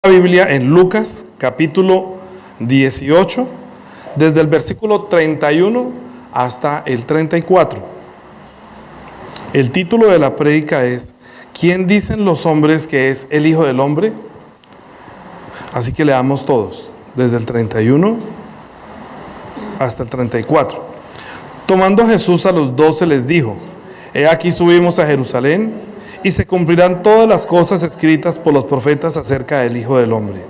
La Biblia en Lucas capítulo 18, desde el versículo 31 hasta el 34. El título de la prédica es ¿Quién dicen los hombres que es el Hijo del Hombre? Así que leamos todos, desde el 31 hasta el 34. Tomando Jesús a los 12 les dijo: He aquí subimos a Jerusalén, y se cumplirán todas las cosas escritas por los profetas acerca del Hijo del Hombre.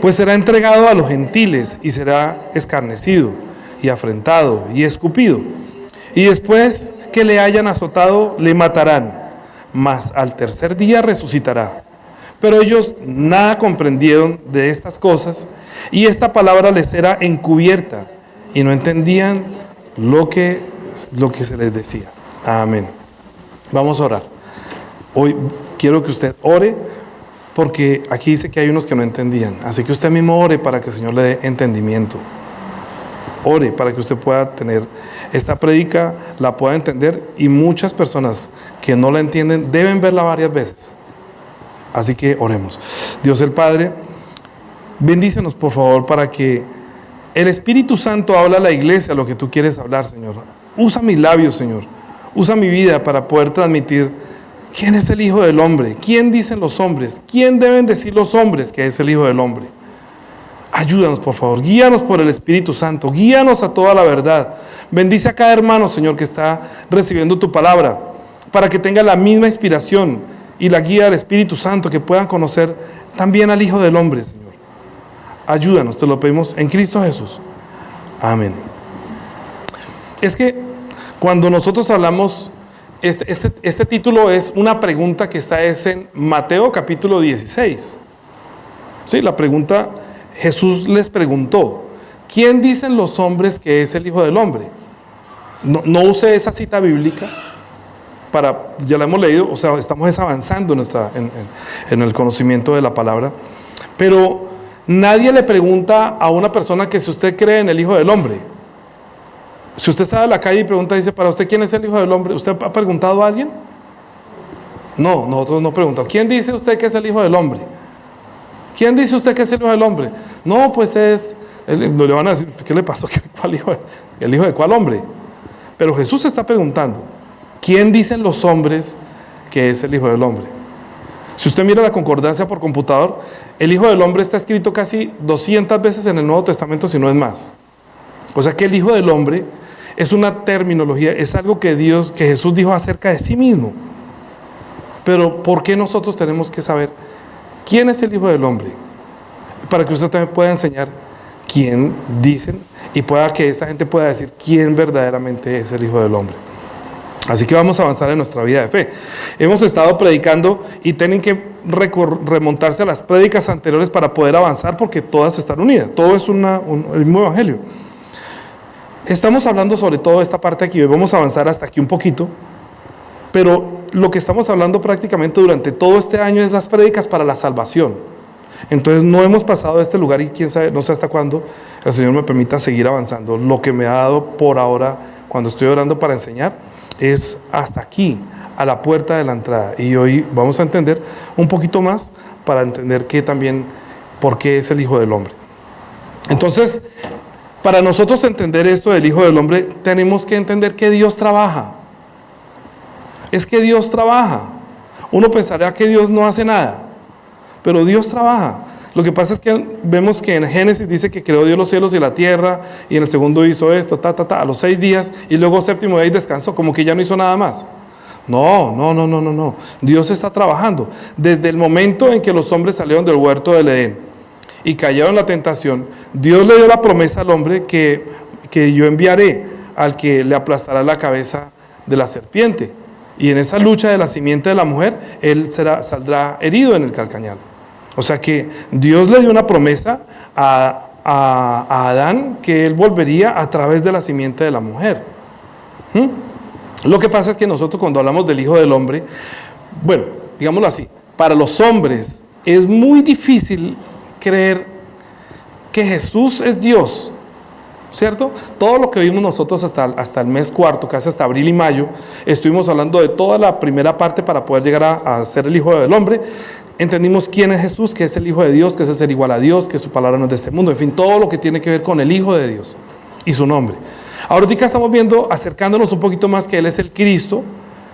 Pues será entregado a los gentiles, y será escarnecido, y afrentado, y escupido. Y después que le hayan azotado, le matarán, mas al tercer día resucitará. Pero ellos nada comprendieron de estas cosas, y esta palabra les era encubierta, y no entendían lo que se les decía. Amén. Vamos a orar. Hoy quiero que usted ore, porque aquí dice que hay unos que no entendían. Así que usted mismo ore para que el Señor le dé entendimiento. Ore para que usted pueda tener esta prédica, la pueda entender, y muchas personas que no la entienden deben verla varias veces. Así que oremos. Dios el Padre, bendícenos por favor para que el Espíritu Santo hable a la iglesia lo que tú quieres hablar, Señor. Usa mis labios, Señor. Usa mi vida para poder transmitir quién es el Hijo del Hombre, quién dicen los hombres, quién deben decir los hombres que es el Hijo del Hombre. Ayúdanos, por favor, guíanos por el Espíritu Santo, guíanos a toda la verdad. Bendice a cada hermano, Señor, que está recibiendo tu palabra, para que tenga la misma inspiración y la guía del Espíritu Santo, que puedan conocer también al Hijo del Hombre, Señor. Ayúdanos, te lo pedimos en Cristo Jesús. Amén. Es que cuando nosotros hablamos, este título es una pregunta que está en Mateo capítulo 16. Sí, la pregunta, Jesús les preguntó: ¿quién dicen los hombres que es el Hijo del Hombre? No use esa cita bíblica ya la hemos leído, o sea, estamos avanzando en el conocimiento de la palabra, pero nadie le pregunta a una persona que si usted cree en el Hijo del Hombre. Si usted sale a la calle y pregunta, dice: ¿para usted quién es el Hijo del Hombre? ¿Usted ha preguntado a alguien? No, nosotros no preguntamos. ¿Quién dice usted que es el Hijo del Hombre? ¿Quién dice usted que es el Hijo del Hombre? No, pues no le van a decir: ¿qué le pasó? ¿Cuál hijo? ¿El Hijo de cuál hombre? Pero Jesús está preguntando: ¿quién dicen los hombres que es el Hijo del Hombre? Si usted mira la concordancia por computador, el Hijo del Hombre está escrito casi 200 veces en el Nuevo Testamento, si no es más. O sea que el Hijo del Hombre es una terminología, es algo que Jesús dijo acerca de sí mismo. Pero ¿por qué nosotros tenemos que saber quién es el Hijo del Hombre? Para que usted también pueda enseñar quién dicen, y que esa gente pueda decir quién verdaderamente es el Hijo del Hombre. Así que vamos a avanzar en nuestra vida de fe. Hemos estado predicando y tienen que remontarse a las prédicas anteriores para poder avanzar, porque todas están unidas. Todo es el mismo evangelio. Estamos hablando sobre todo esta parte aquí. Hoy vamos a avanzar hasta aquí un poquito. Pero lo que estamos hablando prácticamente durante todo este año es las prédicas para la salvación. Entonces no hemos pasado de este lugar, y quién sabe, no sé hasta cuándo el Señor me permita seguir avanzando. Lo que me ha dado por ahora, cuando estoy orando para enseñar, es hasta aquí, a la puerta de la entrada. Y hoy vamos a entender un poquito más para entender por qué es el Hijo del Hombre. Entonces, para nosotros entender esto del Hijo del Hombre, tenemos que entender que Dios trabaja. Es que Dios trabaja. Uno pensaría que Dios no hace nada, pero Dios trabaja. Lo que pasa es que vemos que en Génesis dice que creó Dios los cielos y la tierra, y en el segundo hizo esto, a los 6 días, y luego séptimo día descansó, como que ya no hizo nada más. No. Dios está trabajando. Desde el momento en que los hombres salieron del huerto del Edén y cayeron en la tentación, Dios le dio la promesa al hombre que yo enviaré al que le aplastará la cabeza de la serpiente. Y en esa lucha de la simiente de la mujer, él saldrá herido en el calcañar. O sea que Dios le dio una promesa a Adán, que él volvería a través de la simiente de la mujer. Lo que pasa es que nosotros, cuando hablamos del Hijo del Hombre, bueno, digámoslo así, para los hombres es muy difícil creer que Jesús es Dios, ¿cierto? Todo lo que vimos nosotros hasta el mes cuarto, casi hasta abril y mayo, estuvimos hablando de toda la primera parte para poder llegar a ser el Hijo del Hombre, entendimos quién es Jesús, que es el Hijo de Dios, que es el ser igual a Dios, que su palabra no es de este mundo, en fin, todo lo que tiene que ver con el Hijo de Dios y su nombre. Ahorita estamos viendo, acercándonos un poquito más, que Él es el Cristo,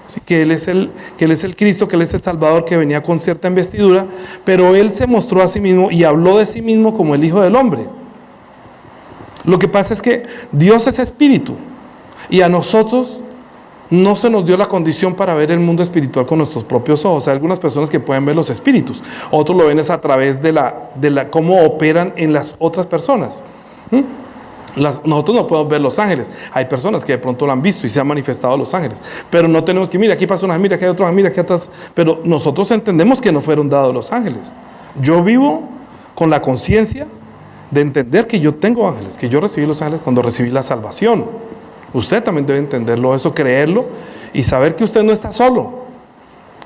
¿sí? que Él es el Cristo, que Él es el Salvador, que venía con cierta investidura, pero Él se mostró a sí mismo y habló de sí mismo como el Hijo del Hombre. Lo que pasa es que Dios es espíritu y a nosotros no se nos dio la condición para ver el mundo espiritual con nuestros propios ojos. Hay algunas personas que pueden ver los espíritus, otros lo ven es a través de cómo operan en las otras personas. Nosotros no podemos ver los ángeles. Hay personas que de pronto lo han visto y se han manifestado los ángeles, pero no tenemos que, mira, aquí pasa una, mira, aquí hay otra, mira, aquí atrás. Pero nosotros entendemos que no fueron dados los ángeles. Yo vivo con la conciencia de entender que yo tengo ángeles, que yo recibí los ángeles cuando recibí la salvación. Usted también debe entenderlo, eso, creerlo y saber que usted no está solo,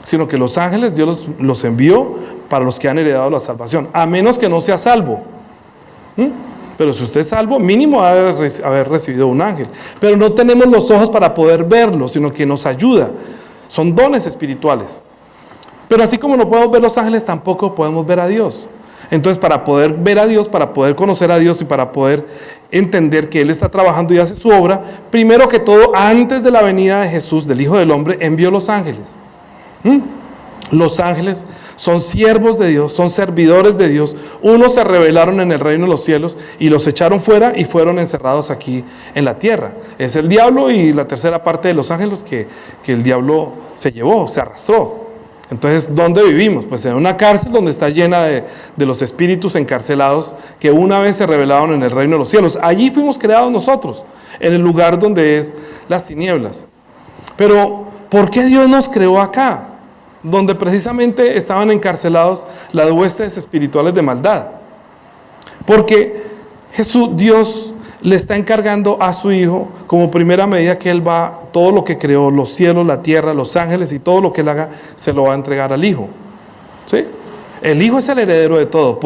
sino que los ángeles Dios los envió para los que han heredado la salvación, a menos que no sea salvo. Pero si usted es salvo, mínimo haber recibido un ángel. Pero no tenemos los ojos para poder verlo, sino que nos ayuda. Son dones espirituales. Pero así como no podemos ver los ángeles, tampoco podemos ver a Dios. Entonces, para poder ver a Dios, para poder conocer a Dios y para poder entender que Él está trabajando y hace su obra, primero que todo, antes de la venida de Jesús, del Hijo del Hombre, envió los ángeles. Los ángeles son siervos de Dios, son servidores de Dios. Unos se rebelaron en el reino de los cielos y los echaron fuera y fueron encerrados aquí en la tierra. Es el diablo y la tercera parte de los ángeles que el diablo se llevó, se arrastró. Entonces, ¿dónde vivimos? Pues en una cárcel donde está llena de los espíritus encarcelados que una vez se rebelaron en el reino de los cielos. Allí fuimos creados nosotros, en el lugar donde es las tinieblas. Pero, ¿por qué Dios nos creó acá? Donde precisamente estaban encarcelados las huestes espirituales de maldad. Porque Dios le está encargando a su Hijo, como primera medida, que Él va, todo lo que creó, los cielos, la tierra, los ángeles y todo lo que Él haga, se lo va a entregar al Hijo. ¿Sí? El Hijo es el heredero de todo.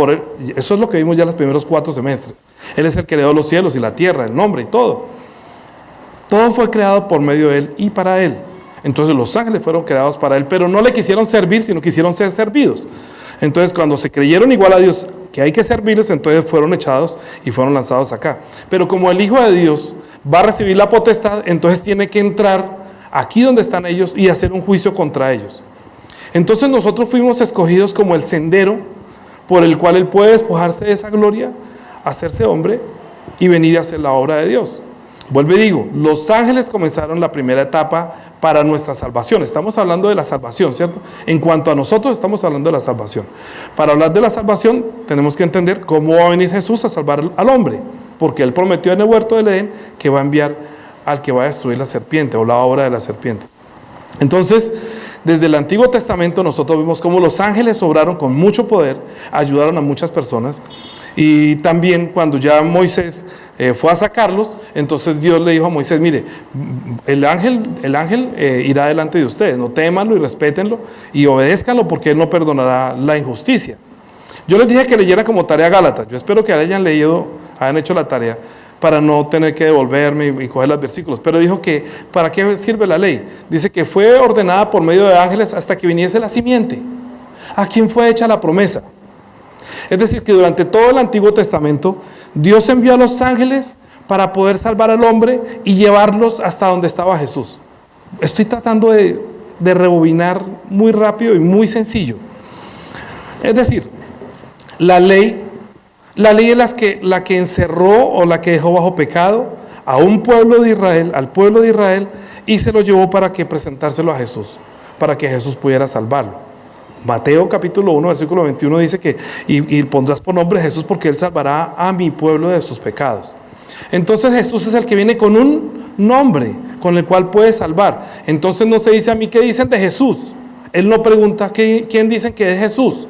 Eso es lo que vimos ya en los primeros 4 semestres. Él es el que creó los cielos y la tierra, el nombre y todo. Todo fue creado por medio de Él y para Él. Entonces los ángeles fueron creados para Él, pero no le quisieron servir, sino quisieron ser servidos. Entonces cuando se creyeron igual a Dios, que hay que servirles, entonces fueron echados y fueron lanzados acá. Pero como el Hijo de Dios va a recibir la potestad, entonces tiene que entrar aquí donde están ellos y hacer un juicio contra ellos. Entonces nosotros fuimos escogidos como el sendero por el cual Él puede despojarse de esa gloria, hacerse hombre y venir a hacer la obra de Dios. Vuelvo y digo, los ángeles comenzaron la primera etapa para nuestra salvación. Estamos hablando de la salvación, ¿cierto? En cuanto a nosotros, estamos hablando de la salvación. Para hablar de la salvación, tenemos que entender cómo va a venir Jesús a salvar al hombre. Porque Él prometió en el huerto del Edén que va a enviar al que va a destruir la serpiente o la obra de la serpiente. Entonces, desde el Antiguo Testamento nosotros vimos cómo los ángeles obraron con mucho poder, ayudaron a muchas personas. Y también cuando ya Moisés fue a sacarlos, entonces Dios le dijo a Moisés, mire, el ángel irá delante de ustedes, no témanlo y respétenlo y obedézcanlo porque Él no perdonará la injusticia. Yo les dije que leyeran como tarea Gálatas, yo espero que hayan hecho la tarea para no tener que devolverme y coger los versículos, pero dijo que, ¿para qué sirve la ley? Dice que fue ordenada por medio de ángeles hasta que viniese la simiente. ¿A quién fue hecha la promesa? Es decir, que durante todo el Antiguo Testamento, Dios envió a los ángeles para poder salvar al hombre y llevarlos hasta donde estaba Jesús. Estoy tratando de rebobinar muy rápido y muy sencillo. Es decir, la ley es la que encerró o la que dejó bajo pecado a un pueblo de Israel, al pueblo de Israel, y se lo llevó para que presentárselo a Jesús, para que Jesús pudiera salvarlo. Mateo capítulo 1, versículo 21 dice que y pondrás por nombre Jesús porque Él salvará a mi pueblo de sus pecados. Entonces Jesús es el que viene con un nombre con el cual puede salvar. Entonces no se dice a mí qué dicen de Jesús. Él no pregunta quién dicen que es Jesús.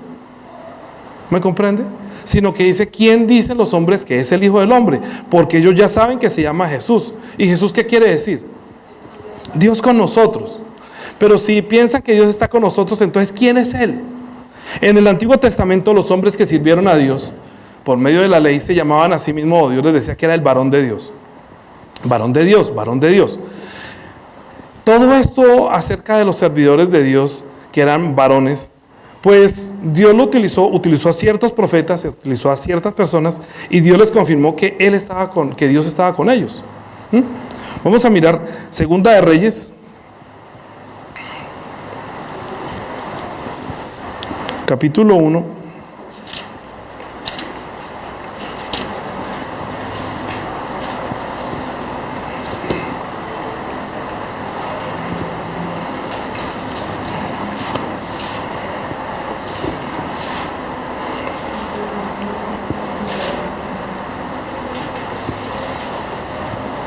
¿Me comprende? Sino que dice quién dicen los hombres que es el Hijo del Hombre, porque ellos ya saben que se llama Jesús. ¿Y Jesús qué quiere decir? Dios con nosotros. Pero si piensan que Dios está con nosotros, entonces ¿quién es Él? En el Antiguo Testamento los hombres que sirvieron a Dios por medio de la ley se llamaban a sí mismos, o Dios les decía que era el varón de Dios. Varón de Dios, varón de Dios. Todo esto acerca de los servidores de Dios, que eran varones, Pues Dios lo utilizó a ciertos profetas, utilizó a ciertas personas, y Dios les confirmó que que Dios estaba con ellos. ¿Mm? Vamos a mirar Segunda de Reyes, capítulo 1.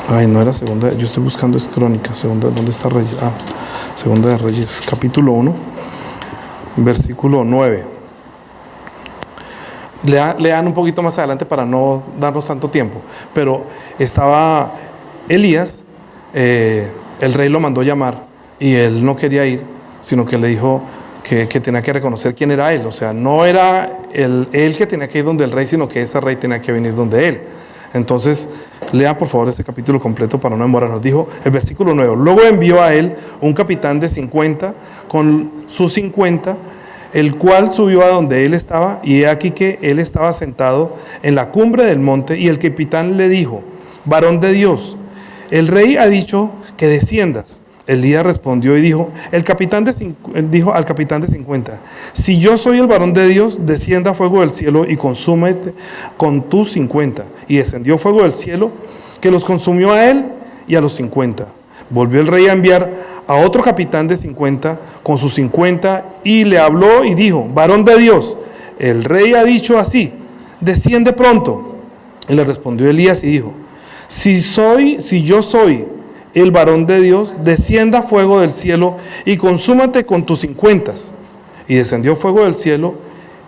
Ay, no era segunda, yo estoy buscando es Crónica, segunda, ¿dónde está Reyes? Segunda de Reyes, capítulo 1, versículo 9. Lean un poquito más adelante para no darnos tanto tiempo, pero estaba Elías, el rey lo mandó llamar y él no quería ir, sino que le dijo que tenía que reconocer quién era él, o sea, no era él que tenía que ir donde el rey, sino que ese rey tenía que venir donde él. Entonces, lean por favor este capítulo completo para no demorarnos. Dijo el versículo 9: luego envió a él un capitán de 50 con sus 50, el cual subió a donde él estaba, y he aquí que él estaba sentado en la cumbre del monte, y el capitán le dijo: varón de Dios, el rey ha dicho que desciendas. Elías respondió y dijo al capitán de 50: si yo soy el varón de Dios, descienda fuego del cielo y consúmete con tus 50. Y descendió fuego del cielo, que los consumió a él y a los 50. Volvió el rey a enviar a otro capitán de 50 con sus 50, y le habló y dijo: varón de Dios, el rey ha dicho así, desciende pronto. Y le respondió Elías y dijo: si yo soy el varón de Dios, descienda fuego del cielo y consúmate con tus 50. Y descendió fuego del cielo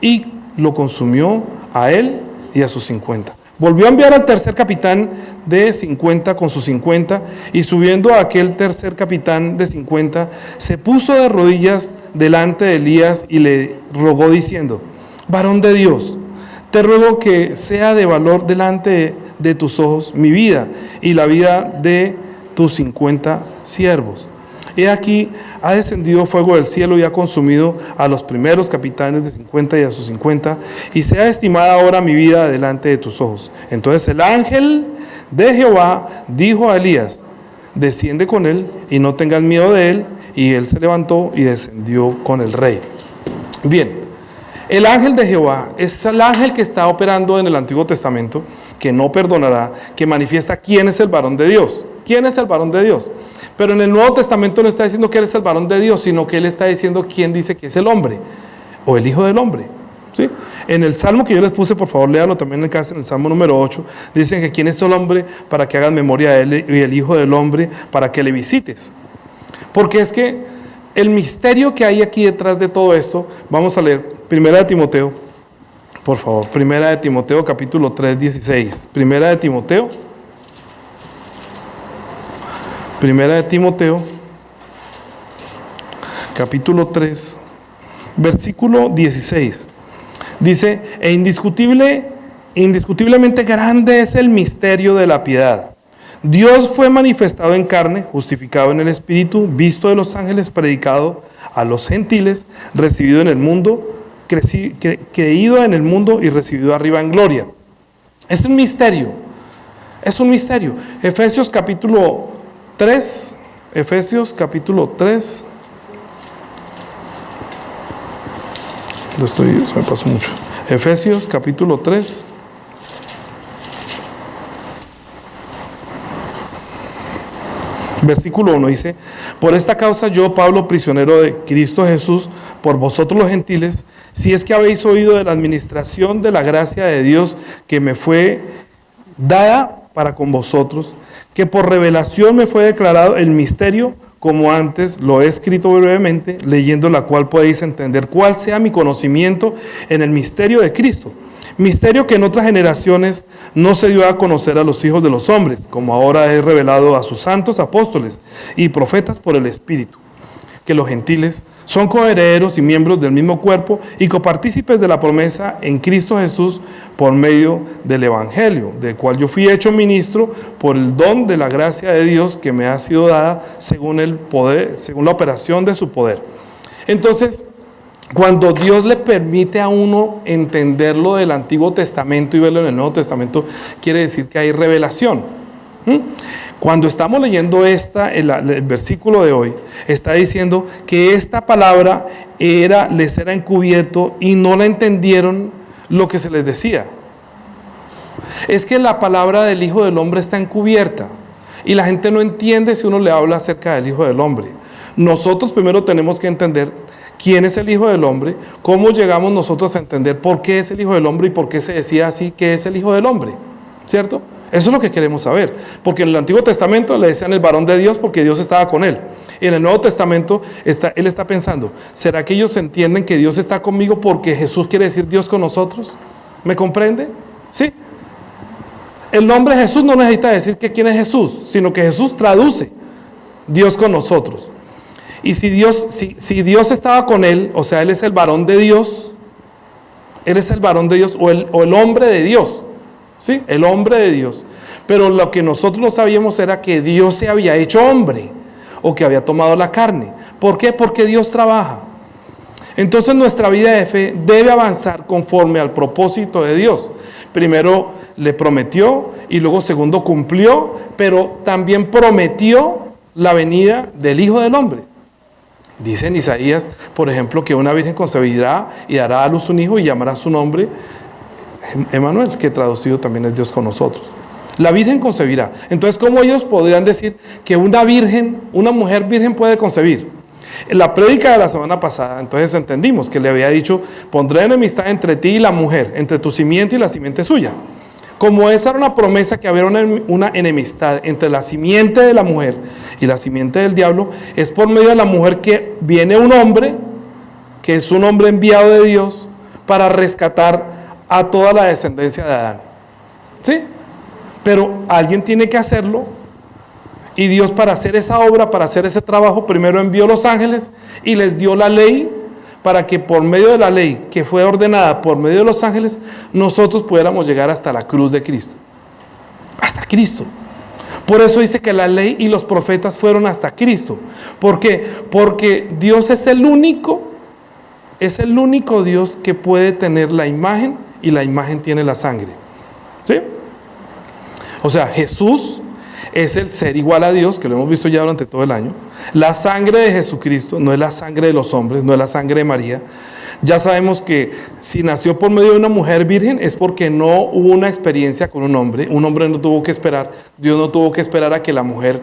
y lo consumió a él y a sus 50. Volvió a enviar al tercer capitán de 50 con sus 50, y subiendo a aquel tercer capitán de 50, se puso de rodillas delante de Elías y le rogó diciendo: varón de Dios, te ruego que sea de valor delante de tus ojos mi vida y la vida de tus 50 siervos. He aquí, ha descendido fuego del cielo y ha consumido a los primeros capitanes de 50 y a sus 50, y sea estimada ahora mi vida delante de tus ojos. Entonces el ángel de Jehová dijo a Elías: desciende con él y no tengas miedo de él. Y él se levantó y descendió con el rey. Bien, el ángel de Jehová es el ángel que está operando en el Antiguo Testamento, que no perdonará, que manifiesta quién es el varón de Dios. ¿Quién es el varón de Dios? Pero en el Nuevo Testamento no está diciendo que él es el varón de Dios, sino que él está diciendo quién dice que es el hombre, o el hijo del hombre. ¿Sí? En el Salmo que yo les puse, por favor, léalo también en casa, en el Salmo número 8, dicen que quién es el hombre para que hagas memoria de él, y el hijo del hombre para que le visites. Porque es que el misterio que hay aquí detrás de todo esto, vamos a leer Primera de Timoteo, por favor, Primera de Timoteo, capítulo 3, 16. Primera de Timoteo, capítulo 3, versículo 16. Dice: e indiscutiblemente grande es el misterio de la piedad. Dios fue manifestado en carne, justificado en el Espíritu, visto de los ángeles, predicado a los gentiles, recibido en el mundo, creído en el mundo y recibido arriba en gloria. Es un misterio, es un misterio. Efesios capítulo 3, se me pasó mucho. Efesios capítulo 3. Versículo 1 dice: por esta causa yo, Pablo, prisionero de Cristo Jesús, por vosotros los gentiles, si es que habéis oído de la administración de la gracia de Dios que me fue dada para con vosotros, que por revelación me fue declarado el misterio, como antes lo he escrito brevemente, leyendo la cual podéis entender cuál sea mi conocimiento en el misterio de Cristo. Misterio que en otras generaciones no se dio a conocer a los hijos de los hombres, como ahora es revelado a sus santos apóstoles y profetas por el Espíritu, que los gentiles son coherederos y miembros del mismo cuerpo y copartícipes de la promesa en Cristo Jesús por medio del Evangelio, del cual yo fui hecho ministro por el don de la gracia de Dios que me ha sido dada según el poder, según la operación de su poder. Entonces, Cuando Dios le permite a uno entender lo del Antiguo Testamento y verlo en el Nuevo Testamento, quiere decir que hay revelación. Cuando estamos leyendo el versículo de hoy, está diciendo que esta palabra les era encubierto y no la entendieron lo que se les decía. Es que la palabra del Hijo del Hombre está encubierta y la gente no entiende si uno le habla acerca del Hijo del Hombre. Nosotros primero tenemos que entender quién es el Hijo del Hombre, cómo llegamos nosotros a entender por qué es el Hijo del Hombre y por qué se decía así que es el Hijo del Hombre, ¿cierto? Eso es lo que queremos saber, porque en el Antiguo Testamento le decían el varón de Dios porque Dios estaba con él. Y en el Nuevo Testamento él está pensando, ¿será que ellos entienden que Dios está conmigo porque Jesús quiere decir Dios con nosotros? ¿Me comprende? Sí. El nombre Jesús no necesita decir que quién es Jesús, sino que Jesús traduce Dios con nosotros. Y si Dios estaba con él, o sea, él es el varón de Dios, él es el varón de Dios o el hombre de Dios, ¿sí? El hombre de Dios. Pero lo que nosotros no sabíamos era que Dios se había hecho hombre o que había tomado la carne. ¿Por qué? Porque Dios trabaja. Entonces nuestra vida de fe debe avanzar conforme al propósito de Dios. Primero le prometió y luego segundo cumplió, pero también prometió la venida del Hijo del Hombre. Dice en Isaías, por ejemplo, que una virgen concebirá y dará a luz un hijo y llamará su nombre Emmanuel, que traducido también es Dios con nosotros. La virgen concebirá. Entonces, ¿cómo ellos podrían decir que una mujer virgen puede concebir? En la prédica de la semana pasada, entonces entendimos que le había dicho, pondré enemistad entre ti y la mujer, entre tu simiente y la simiente suya. Como esa era una promesa que había una enemistad entre la simiente de la mujer y la simiente del diablo, es por medio de la mujer que viene un hombre, que es un hombre enviado de Dios, para rescatar a toda la descendencia de Adán. ¿Sí? Pero alguien tiene que hacerlo, y Dios, para hacer esa obra, para hacer ese trabajo, primero envió los ángeles y les dio la ley, para que por medio de la ley que fue ordenada por medio de los ángeles, nosotros pudiéramos llegar hasta la cruz de Cristo. Hasta Cristo. Por eso dice que la ley y los profetas fueron hasta Cristo. ¿Por qué? Porque Dios es el único Dios que puede tener la imagen, y la imagen tiene la sangre. ¿Sí? O sea, Jesús es el ser igual a Dios, que lo hemos visto ya durante todo el año. La sangre de Jesucristo no es la sangre de los hombres, no es la sangre de María. Ya sabemos que si nació por medio de una mujer virgen es porque no hubo una experiencia con un hombre no tuvo que esperar, Dios no tuvo que esperar a que la mujer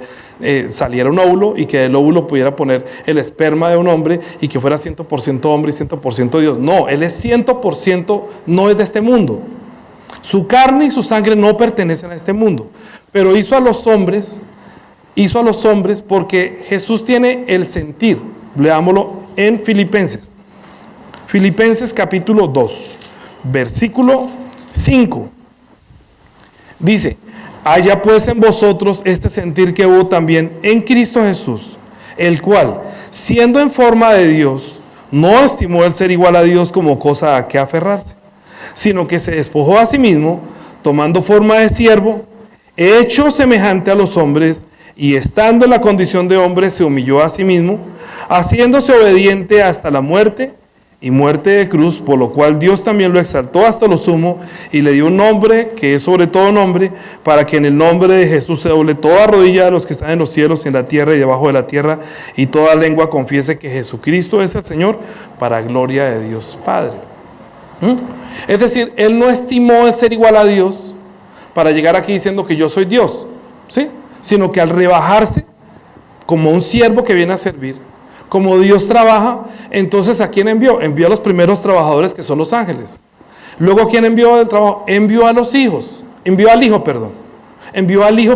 saliera un óvulo y que del óvulo pudiera poner el esperma de un hombre y que fuera 100% hombre y 100% Dios. No, Él es 100%, no es de este mundo. Su carne y su sangre no pertenecen a este mundo, pero hizo a los hombres porque Jesús tiene el sentir. Leámoslo en Filipenses capítulo 2, versículo 5. Dice, haya pues en vosotros este sentir que hubo también en Cristo Jesús, el cual, siendo en forma de Dios, no estimó el ser igual a Dios como cosa a que aferrarse, sino que se despojó a sí mismo, tomando forma de siervo, hecho semejante a los hombres, y estando en la condición de hombre, se humilló a sí mismo, haciéndose obediente hasta la muerte, y muerte de cruz, por lo cual Dios también lo exaltó hasta lo sumo, y le dio un nombre que es sobre todo nombre, para que en el nombre de Jesús se doble toda rodilla de los que están en los cielos, en la tierra y debajo de la tierra, y toda lengua confiese que Jesucristo es el Señor, para gloria de Dios Padre. Es decir, Él no estimó el ser igual a Dios para llegar aquí diciendo que yo soy Dios, ¿sí? Sino que al rebajarse como un siervo que viene a servir, como Dios trabaja, entonces ¿a quién envió? Envió a los primeros trabajadores, que son los ángeles. Luego, ¿a quién envió del trabajo? Envió a los hijos, envió al hijo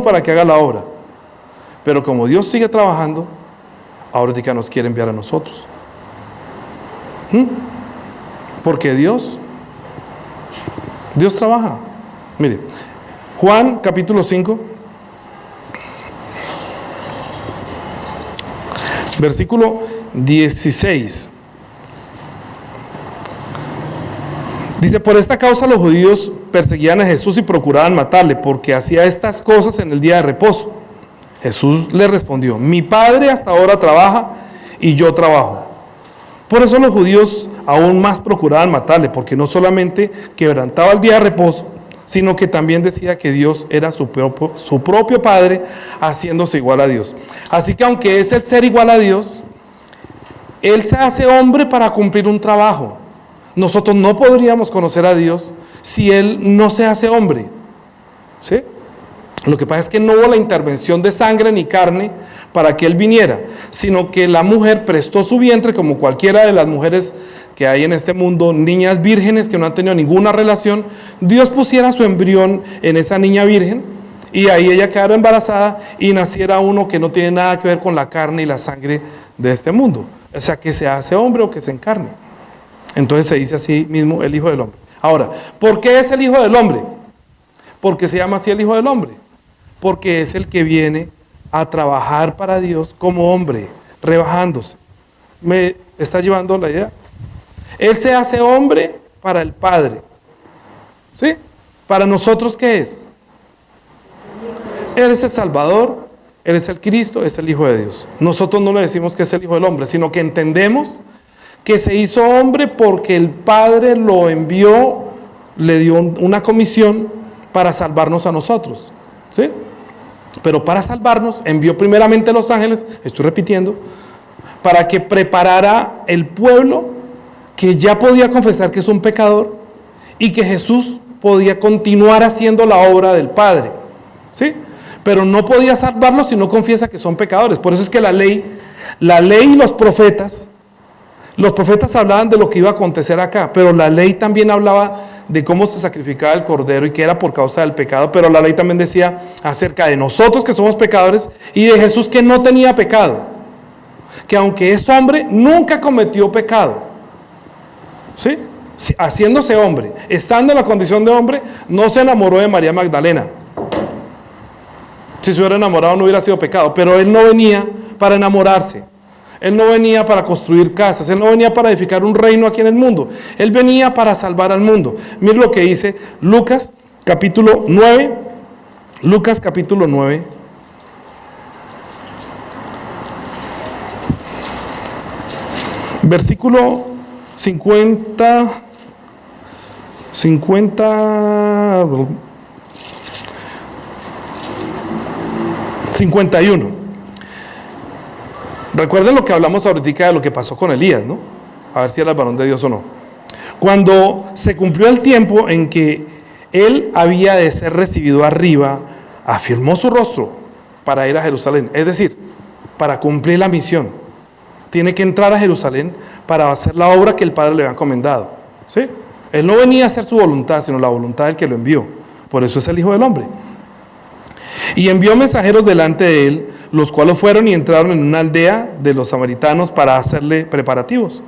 para que haga la obra. Pero como Dios sigue trabajando, ahorita nos quiere enviar a nosotros. Porque Dios trabaja. Mire, Juan capítulo 5, versículo 16. Dice, por esta causa los judíos perseguían a Jesús y procuraban matarle, porque hacía estas cosas en el día de reposo. Jesús le respondió, mi Padre hasta ahora trabaja y yo trabajo. Por eso los judíos aún más procuraban matarle, porque no solamente quebrantaba el día de reposo, sino que también decía que Dios era su propio Padre, haciéndose igual a Dios. Así que aunque es el ser igual a Dios, Él se hace hombre para cumplir un trabajo. Nosotros no podríamos conocer a Dios si Él no se hace hombre, ¿sí? Lo que pasa es que no hubo la intervención de sangre ni carne para que Él viniera, sino que la mujer prestó su vientre, como cualquiera de las mujeres que hay en este mundo, niñas vírgenes que no han tenido ninguna relación. Dios pusiera su embrión en esa niña virgen y ahí ella quedara embarazada y naciera uno que no tiene nada que ver con la carne y la sangre de este mundo, o sea, que se hace hombre o que se encarne. Entonces se dice así mismo el Hijo del Hombre. Ahora, ¿por qué es el Hijo del Hombre? ¿Por qué se llama así el Hijo del Hombre? Porque es el que viene a trabajar para Dios como hombre, rebajándose. ¿Me está llevando la idea? Él se hace hombre para el Padre. ¿Sí? ¿Para nosotros qué es? Él es el Salvador, Él es el Cristo, es el Hijo de Dios. Nosotros no le decimos que es el Hijo del Hombre, sino que entendemos que se hizo hombre porque el Padre lo envió, le dio una comisión para salvarnos a nosotros. ¿Sí? Pero para salvarnos envió primeramente a los ángeles, estoy repitiendo, para que preparara el pueblo que ya podía confesar que es un pecador y que Jesús podía continuar haciendo la obra del Padre, ¿sí? Pero no podía salvarlos si no confiesa que son pecadores. Por eso es que la ley y los profetas hablaban de lo que iba a acontecer acá, pero la ley también hablaba de cómo se sacrificaba el cordero y que era por causa del pecado, pero la ley también decía acerca de nosotros que somos pecadores y de Jesús que no tenía pecado, que aunque es hombre, nunca cometió pecado, ¿sí? Haciéndose hombre, estando en la condición de hombre, no se enamoró de María Magdalena. Si se hubiera enamorado no hubiera sido pecado, pero Él no venía para enamorarse. Él no venía para construir casas, Él no venía para edificar un reino aquí en el mundo. Él venía para salvar al mundo. Mira lo que dice Lucas capítulo 9. Lucas capítulo 9. Versículo 51. Recuerden lo que hablamos ahorita de lo que pasó con Elías, ¿no? A ver si era el varón de Dios o no. Cuando se cumplió el tiempo en que él había de ser recibido arriba, afirmó su rostro para ir a Jerusalén. Es decir, para cumplir la misión. Tiene que entrar a Jerusalén para hacer la obra que el Padre le había encomendado, ¿sí? Él no venía a hacer su voluntad, sino la voluntad del que lo envió. Por eso es el Hijo del Hombre. Y envió mensajeros delante de él, los cuales fueron y entraron en una aldea de los samaritanos para hacerle preparativos.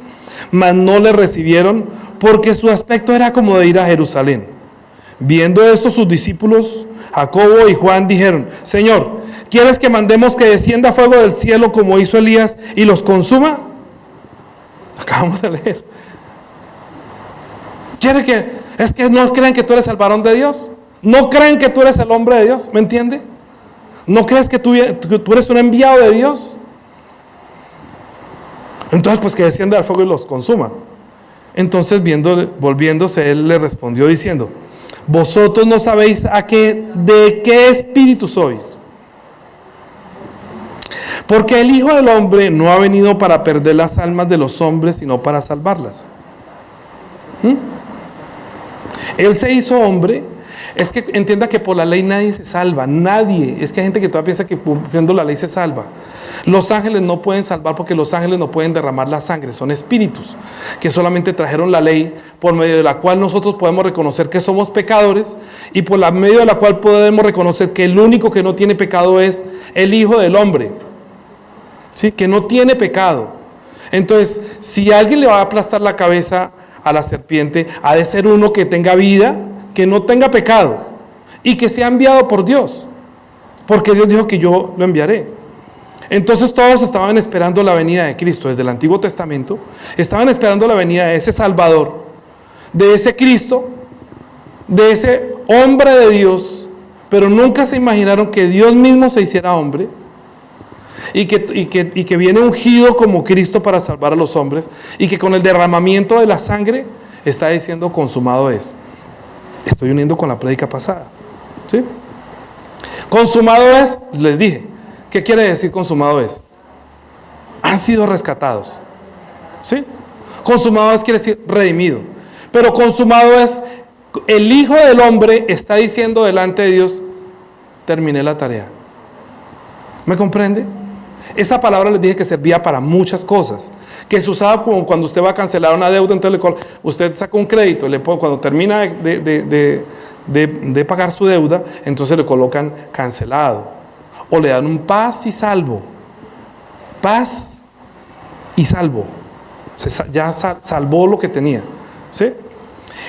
Mas no le recibieron porque su aspecto era como de ir a Jerusalén. Viendo esto, sus discípulos, Jacobo y Juan, dijeron: Señor, ¿quieres que mandemos que descienda fuego del cielo como hizo Elías y los consuma? Acabamos de leer. ¿Es que no creen que tú eres el varón de Dios? ¿No creen que tú eres el hombre de Dios? ¿Me entiende? ¿No crees que tú eres un enviado de Dios? Entonces, pues que descienda el fuego y los consuma. Entonces, volviéndose, él le respondió diciendo: vosotros no sabéis de qué espíritu sois. Porque el Hijo del Hombre no ha venido para perder las almas de los hombres, sino para salvarlas. Él se hizo hombre. Es que entienda que por la ley nadie se salva, nadie. Es que hay gente que todavía piensa que cumpliendo la ley se salva. Los ángeles no pueden salvar porque los ángeles no pueden derramar la sangre, son espíritus que solamente trajeron la ley por medio de la cual nosotros podemos reconocer que somos pecadores y por medio de la cual podemos reconocer que el único que no tiene pecado es el Hijo del Hombre, ¿sí? Que no tiene pecado. Entonces, si alguien le va a aplastar la cabeza a la serpiente, ha de ser uno que tenga vida, que no tenga pecado y que sea enviado por Dios, porque Dios dijo que yo lo enviaré. Entonces todos estaban esperando la venida de Cristo desde el Antiguo Testamento, estaban esperando la venida de ese Salvador, de ese Cristo, de ese hombre de Dios, pero nunca se imaginaron que Dios mismo se hiciera hombre, y que viene ungido como Cristo para salvar a los hombres, y que con el derramamiento de la sangre está diciendo consumado es. Estoy uniendo con la prédica pasada, ¿sí? Consumado es, les dije. ¿Qué quiere decir consumado es? Han sido rescatados, ¿sí? Consumado es quiere decir redimido. Pero consumado es, el Hijo del Hombre está diciendo delante de Dios, terminé la tarea. ¿Me comprende? Esa palabra les dije que servía para muchas cosas, que se usaba como cuando usted va a cancelar una deuda, entonces usted saca un crédito, cuando termina de pagar su deuda, entonces le colocan cancelado, o le dan un paz y salvo, paz y salvo, ya salvó lo que tenía, ¿sí?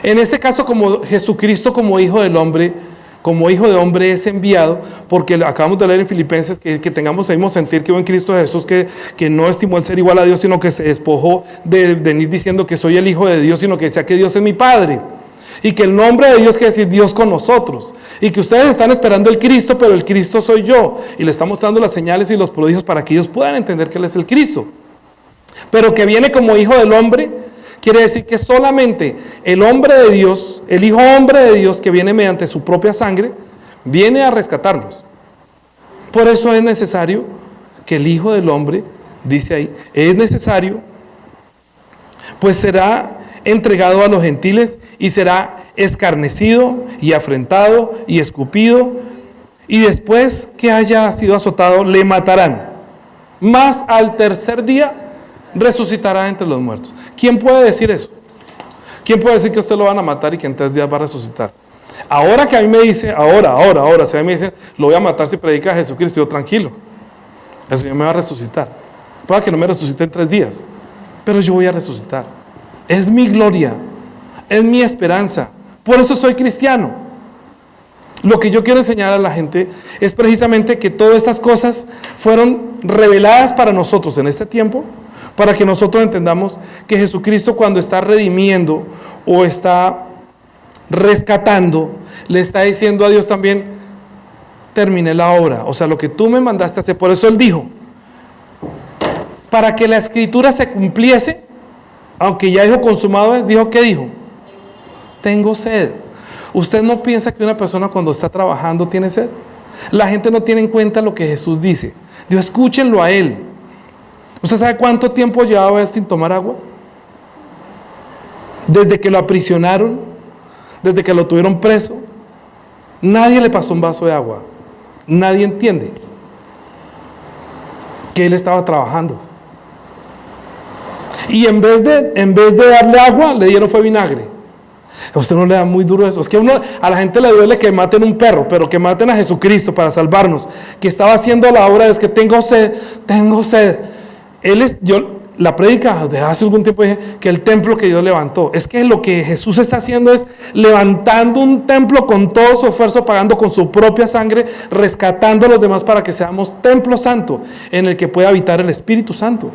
En este caso, como Jesucristo como Hijo del Hombre, como Hijo de Hombre es enviado, porque acabamos de leer en Filipenses que tengamos el mismo sentir que hubo en Cristo Jesús, que no estimó el ser igual a Dios, sino que se despojó de venir diciendo que soy el Hijo de Dios, sino que decía que Dios es mi Padre, y que el nombre de Dios quiere decir Dios con nosotros, y que ustedes están esperando el Cristo, pero el Cristo soy yo, y le estamos dando las señales y los prodigios para que ellos puedan entender que Él es el Cristo, pero que viene como Hijo del Hombre. Quiere decir que solamente el hombre de Dios, el Hijo hombre de Dios, que viene mediante su propia sangre, viene a rescatarnos. Por eso es necesario que el Hijo del Hombre, dice ahí, es necesario, pues será entregado a los gentiles y será escarnecido y afrentado y escupido, y después que haya sido azotado, le matarán. Mas al tercer día resucitará entre los muertos. ¿Quién puede decir eso? ¿Quién puede decir que usted lo van a matar y que en 3 días va a resucitar? Ahora que a mí me dice, ahora, si a mí me dicen, lo voy a matar si predica a Jesucristo, yo tranquilo, el Señor me va a resucitar. Puede que no me resucite en 3 días, pero yo voy a resucitar. Es mi gloria, es mi esperanza, por eso soy cristiano. Lo que yo quiero enseñar a la gente es precisamente que todas estas cosas fueron reveladas para nosotros en este tiempo, para que nosotros entendamos que Jesucristo, cuando está redimiendo o está rescatando, le está diciendo a Dios también, terminé la obra, o sea, lo que tú me mandaste a hacer. Por eso Él dijo, para que la escritura se cumpliese, aunque ya dijo consumado, dijo, ¿qué dijo? Tengo sed. ¿Usted no piensa que una persona cuando está trabajando tiene sed? La gente no tiene en cuenta lo que Jesús dice. Dios, escúchenlo a Él. ¿Usted sabe cuánto tiempo llevaba Él sin tomar agua? Desde que lo aprisionaron, desde que lo tuvieron preso, nadie le pasó un vaso de agua. Nadie entiende que Él estaba trabajando. Y en vez de darle agua, le dieron fue vinagre. A usted no le da muy duro eso. Es que a la gente le duele que maten un perro, pero que maten a Jesucristo para salvarnos, que estaba haciendo la obra. Es que tengo sed. La prédica de hace algún tiempo dije que el templo que Dios levantó, es que lo que Jesús está haciendo es levantando un templo con todo su esfuerzo, pagando con su propia sangre, rescatando a los demás para que seamos templo santo en el que pueda habitar el Espíritu Santo.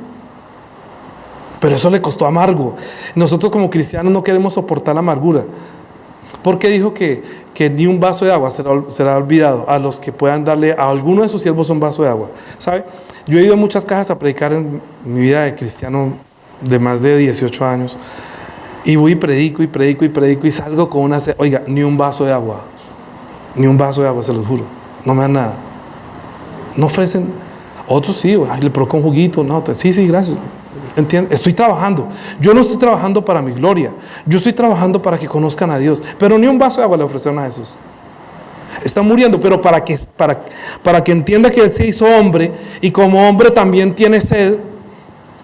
Pero eso le costó amargo. Nosotros como cristianos no queremos soportar la amargura, porque dijo que ni un vaso de agua será olvidado a los que puedan darle a alguno de sus siervos un vaso de agua. ¿Sabe? Yo he ido a muchas casas a predicar en mi vida de cristiano de más de 18 años, y voy y predico y salgo con una sed. Oiga, ni un vaso de agua, se los juro, no me dan nada. No ofrecen. Otros sí, le provoca un juguito, no, sí, gracias. ¿Entiendes? Estoy trabajando. Yo no estoy trabajando para mi gloria, yo estoy trabajando para que conozcan a Dios. Pero ni un vaso de agua le ofrecieron a Jesús. Está muriendo, pero para que entienda que Él se hizo hombre, y como hombre también tiene sed,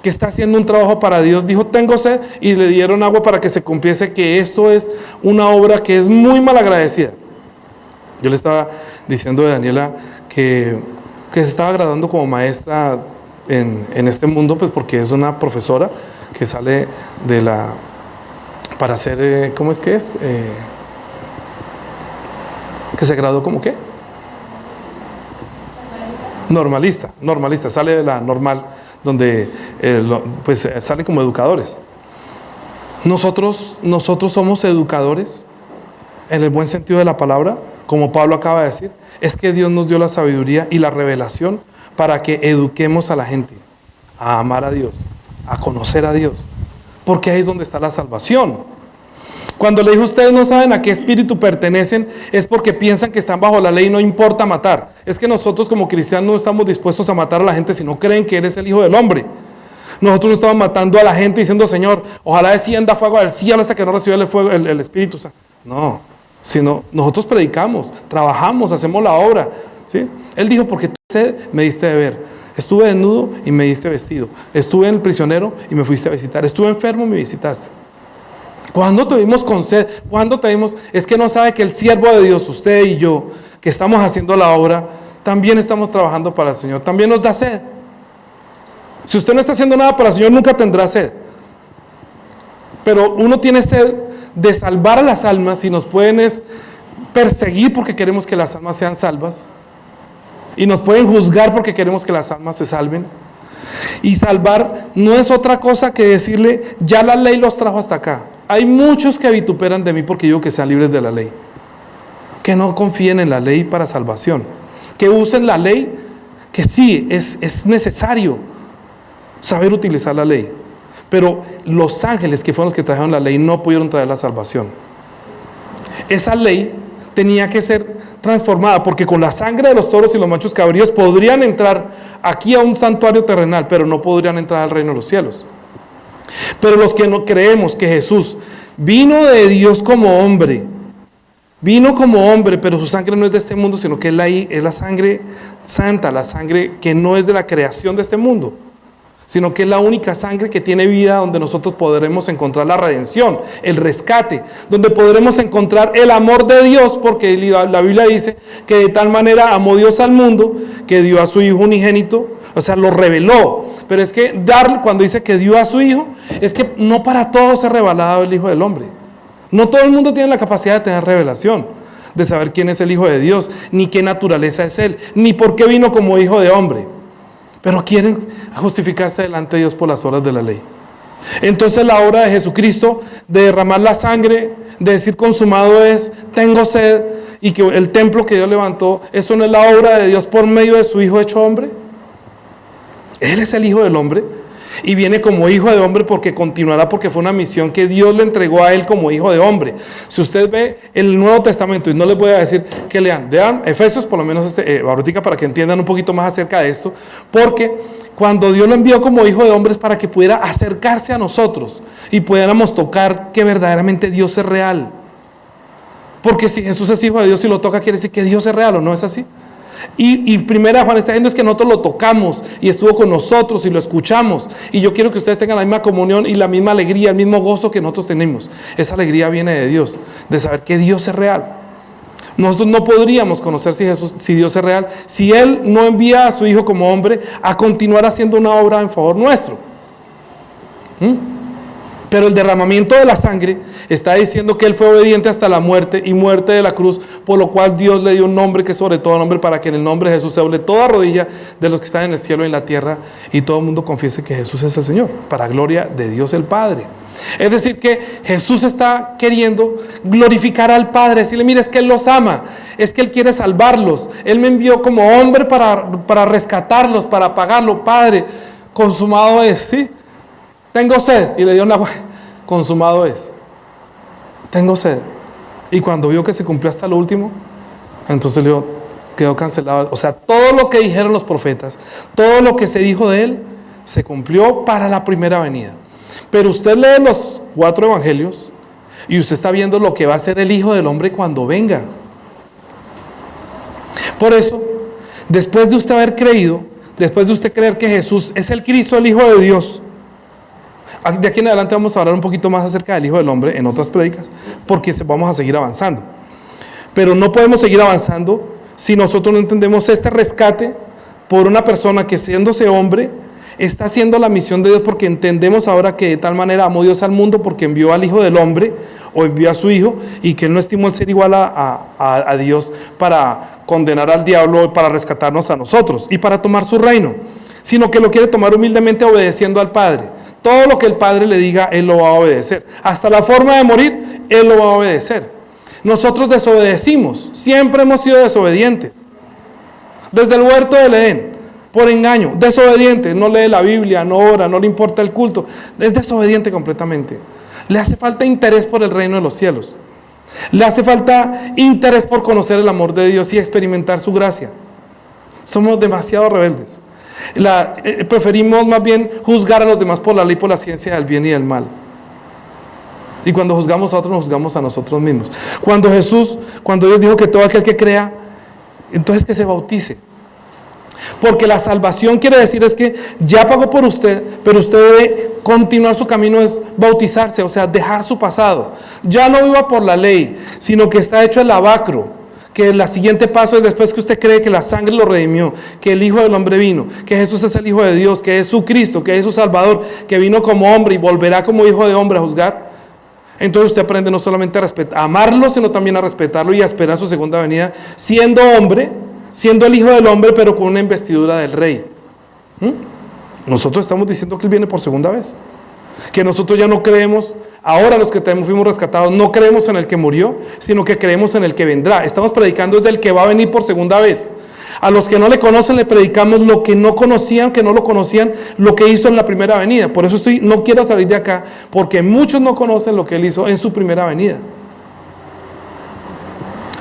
que está haciendo un trabajo para Dios. Dijo, tengo sed, y le dieron agua para que se cumpliese que esto es una obra que es muy mal agradecida. Yo le estaba diciendo a Daniela que se estaba graduando como maestra en este mundo, pues porque es una profesora que sale para hacer, ¿cómo es que es? Que se graduó como ¿qué? Normalista, sale de la normal, donde pues salen como educadores. Nosotros somos educadores en el buen sentido de la palabra, como Pablo acaba de decir. Es que Dios nos dio la sabiduría y la revelación para que eduquemos a la gente a amar a Dios, a conocer a Dios, porque ahí es donde está la salvación. Cuando le dijo ustedes no saben a qué espíritu pertenecen, es porque piensan que están bajo la ley y no importa matar. Es que nosotros como cristianos no estamos dispuestos a matar a la gente si no creen que Él es el Hijo del Hombre. Nosotros no estamos matando a la gente diciendo, Señor, ojalá descienda fuego del cielo hasta que no reciba el fuego, el Espíritu Santo. No, sino nosotros predicamos, trabajamos, hacemos la obra, ¿sí? Él dijo, porque tú me diste de beber. Estuve desnudo y me diste vestido. Estuve en el prisionero y me fuiste a visitar. Estuve enfermo y me visitaste. Cuando te vimos con sed, cuando te vimos, es que no sabe que el siervo de Dios, usted y yo, que estamos haciendo la obra, también estamos trabajando para el Señor. También nos da sed. Si usted no está haciendo nada para el Señor, nunca tendrá sed. Pero uno tiene sed de salvar a las almas y nos pueden perseguir porque queremos que las almas sean salvas. Y nos pueden juzgar porque queremos que las almas se salven. Y salvar no es otra cosa que decirle, ya la ley los trajo hasta acá. Hay muchos que vituperan de mí porque digo que sean libres de la ley. Que no confíen en la ley para salvación. Que usen la ley, que sí, es necesario saber utilizar la ley. Pero los ángeles que fueron los que trajeron la ley no pudieron traer la salvación. Esa ley tenía que ser transformada, porque con la sangre de los toros y los machos cabríos podrían entrar aquí a un santuario terrenal, pero no podrían entrar al reino de los cielos. Pero los que no creemos que Jesús vino de Dios como hombre, pero su sangre no es de este mundo, sino que es la sangre santa, la sangre que no es de la creación de este mundo, sino que es la única sangre que tiene vida, donde nosotros podremos encontrar la redención, el rescate, donde podremos encontrar el amor de Dios, porque la Biblia dice que de tal manera amó Dios al mundo, que dio a su Hijo unigénito, o sea, lo reveló. Pero es que cuando dice que dio a su Hijo, es que no para todos se ha revelado el Hijo del Hombre. No todo el mundo tiene la capacidad de tener revelación, de saber quién es el Hijo de Dios, ni qué naturaleza es Él, ni por qué vino como Hijo de Hombre. Pero quieren justificarse delante de Dios por las obras de la ley. Entonces la obra de Jesucristo, de derramar la sangre, de decir consumado es, tengo sed, y que el templo que Dios levantó, ¿eso no es la obra de Dios por medio de su Hijo hecho hombre? Él es el Hijo del Hombre, y viene como Hijo de Hombre porque continuará, porque fue una misión que Dios le entregó a Él como Hijo de Hombre. Si usted ve el Nuevo Testamento, y no les voy a decir que lean Efesios, por lo menos ahorita, para que entiendan un poquito más acerca de esto, porque cuando Dios lo envió como Hijo de Hombre es para que pudiera acercarse a nosotros y pudiéramos tocar que verdaderamente Dios es real. Porque si Jesús es Hijo de Dios y lo toca, quiere decir que Dios es real, ¿o no es así? Y primera Juan está diciendo es que nosotros lo tocamos y estuvo con nosotros y lo escuchamos, y yo quiero que ustedes tengan la misma comunión y la misma alegría, el mismo gozo que nosotros tenemos. Esa alegría viene de Dios, de saber que Dios es real. Nosotros no podríamos conocer si Dios es real si Él no envía a su Hijo como hombre a continuar haciendo una obra en favor nuestro. Pero el derramamiento de la sangre está diciendo que Él fue obediente hasta la muerte y muerte de la cruz, por lo cual Dios le dio un nombre que es sobre todo nombre, para que en el nombre de Jesús se doble toda rodilla de los que están en el cielo y en la tierra, y todo el mundo confiese que Jesús es el Señor, para gloria de Dios el Padre. Es decir, que Jesús está queriendo glorificar al Padre, decirle, mire, es que Él los ama, es que Él quiere salvarlos, Él me envió como hombre para rescatarlos, para pagarlo. Padre, consumado es, ¿sí? Tengo sed, y le dio una agua, consumado es, tengo sed. Y cuando vio que se cumplió hasta lo último, entonces le dijo, quedó cancelado. O sea, todo lo que dijeron los profetas, todo lo que se dijo de Él, se cumplió para la primera venida. Pero usted lee los 4 evangelios y usted está viendo lo que va a hacer el Hijo del Hombre cuando venga. Por eso, después de usted haber creído, después de usted creer que Jesús es el Cristo, el Hijo de Dios, de aquí en adelante vamos a hablar un poquito más acerca del Hijo del Hombre en otras prédicas, porque vamos a seguir avanzando. Pero no podemos seguir avanzando si nosotros no entendemos este rescate por una persona que, siéndose hombre, está haciendo la misión de Dios, porque entendemos ahora que de tal manera amó Dios al mundo porque envió al Hijo del Hombre, o envió a su Hijo, y que Él no estimó el ser igual a Dios para condenar al diablo, para rescatarnos a nosotros y para tomar su reino, sino que lo quiere tomar humildemente obedeciendo al Padre. Todo lo que el Padre le diga, Él lo va a obedecer. Hasta la forma de morir, Él lo va a obedecer. Nosotros desobedecimos, siempre hemos sido desobedientes. Desde el huerto del Edén, por engaño, desobediente, no lee la Biblia, no ora, no le importa el culto, es desobediente completamente. Le hace falta interés por el reino de los cielos. Le hace falta interés por conocer el amor de Dios y experimentar su gracia. Somos demasiado rebeldes. Preferimos más bien juzgar a los demás por la ley, por la ciencia del bien y del mal. Y cuando juzgamos a otros, nos juzgamos a nosotros mismos. Cuando Dios dijo que todo aquel que crea, entonces que se bautice. Porque la salvación quiere decir es que ya pagó por usted, pero usted debe continuar su camino, es bautizarse, o sea, dejar su pasado. Ya no viva por la ley, sino que está hecho el lavacro, que el siguiente paso es después que usted cree que la sangre lo redimió, que el Hijo del Hombre vino, que Jesús es el Hijo de Dios, que es su Cristo, que es su Salvador, que vino como hombre y volverá como Hijo de Hombre a juzgar. Entonces usted aprende no solamente a amarlo, sino también a respetarlo y a esperar su segunda venida, siendo hombre, siendo el Hijo del Hombre, pero con una investidura del Rey. Nosotros estamos diciendo que Él viene por segunda vez. Que nosotros ya no creemos, ahora los que fuimos rescatados, no creemos en el que murió, sino que creemos en el que vendrá. Estamos predicando desde el que va a venir por segunda vez. A los que no le conocen le predicamos lo que no conocían, que no lo conocían, lo que hizo en la primera venida. Por eso no quiero salir de acá, porque muchos no conocen lo que Él hizo en su primera venida.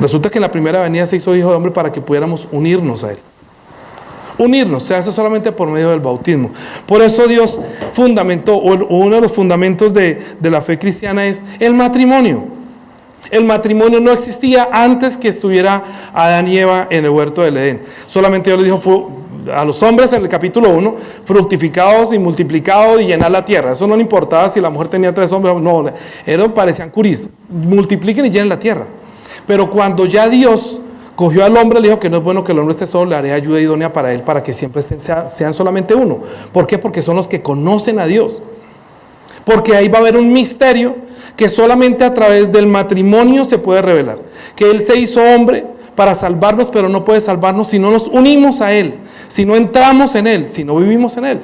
Resulta que en la primera venida se hizo Hijo de Hombre para que pudiéramos unirnos a Él. Unirnos se hace solamente por medio del bautismo. Por eso Dios fundamentó, o uno de los fundamentos de la fe cristiana es el matrimonio. El matrimonio no existía antes que estuviera Adán y Eva en el huerto del Edén. Solamente Dios le dijo a los hombres en el capítulo 1, fructificados y multiplicados y llenar la tierra. Eso no le importaba si la mujer tenía 3 hombres, no, parecían curís. Multipliquen y llenen la tierra. Pero cuando ya Dios cogió al hombre, le dijo que no es bueno que el hombre esté solo, le haré ayuda idónea para él, para que siempre sean solamente uno. ¿Por qué? Porque son los que conocen a Dios. Porque ahí va a haber un misterio que solamente a través del matrimonio se puede revelar. Que Él se hizo hombre para salvarnos, pero no puede salvarnos si no nos unimos a Él, si no entramos en Él, si no vivimos en Él.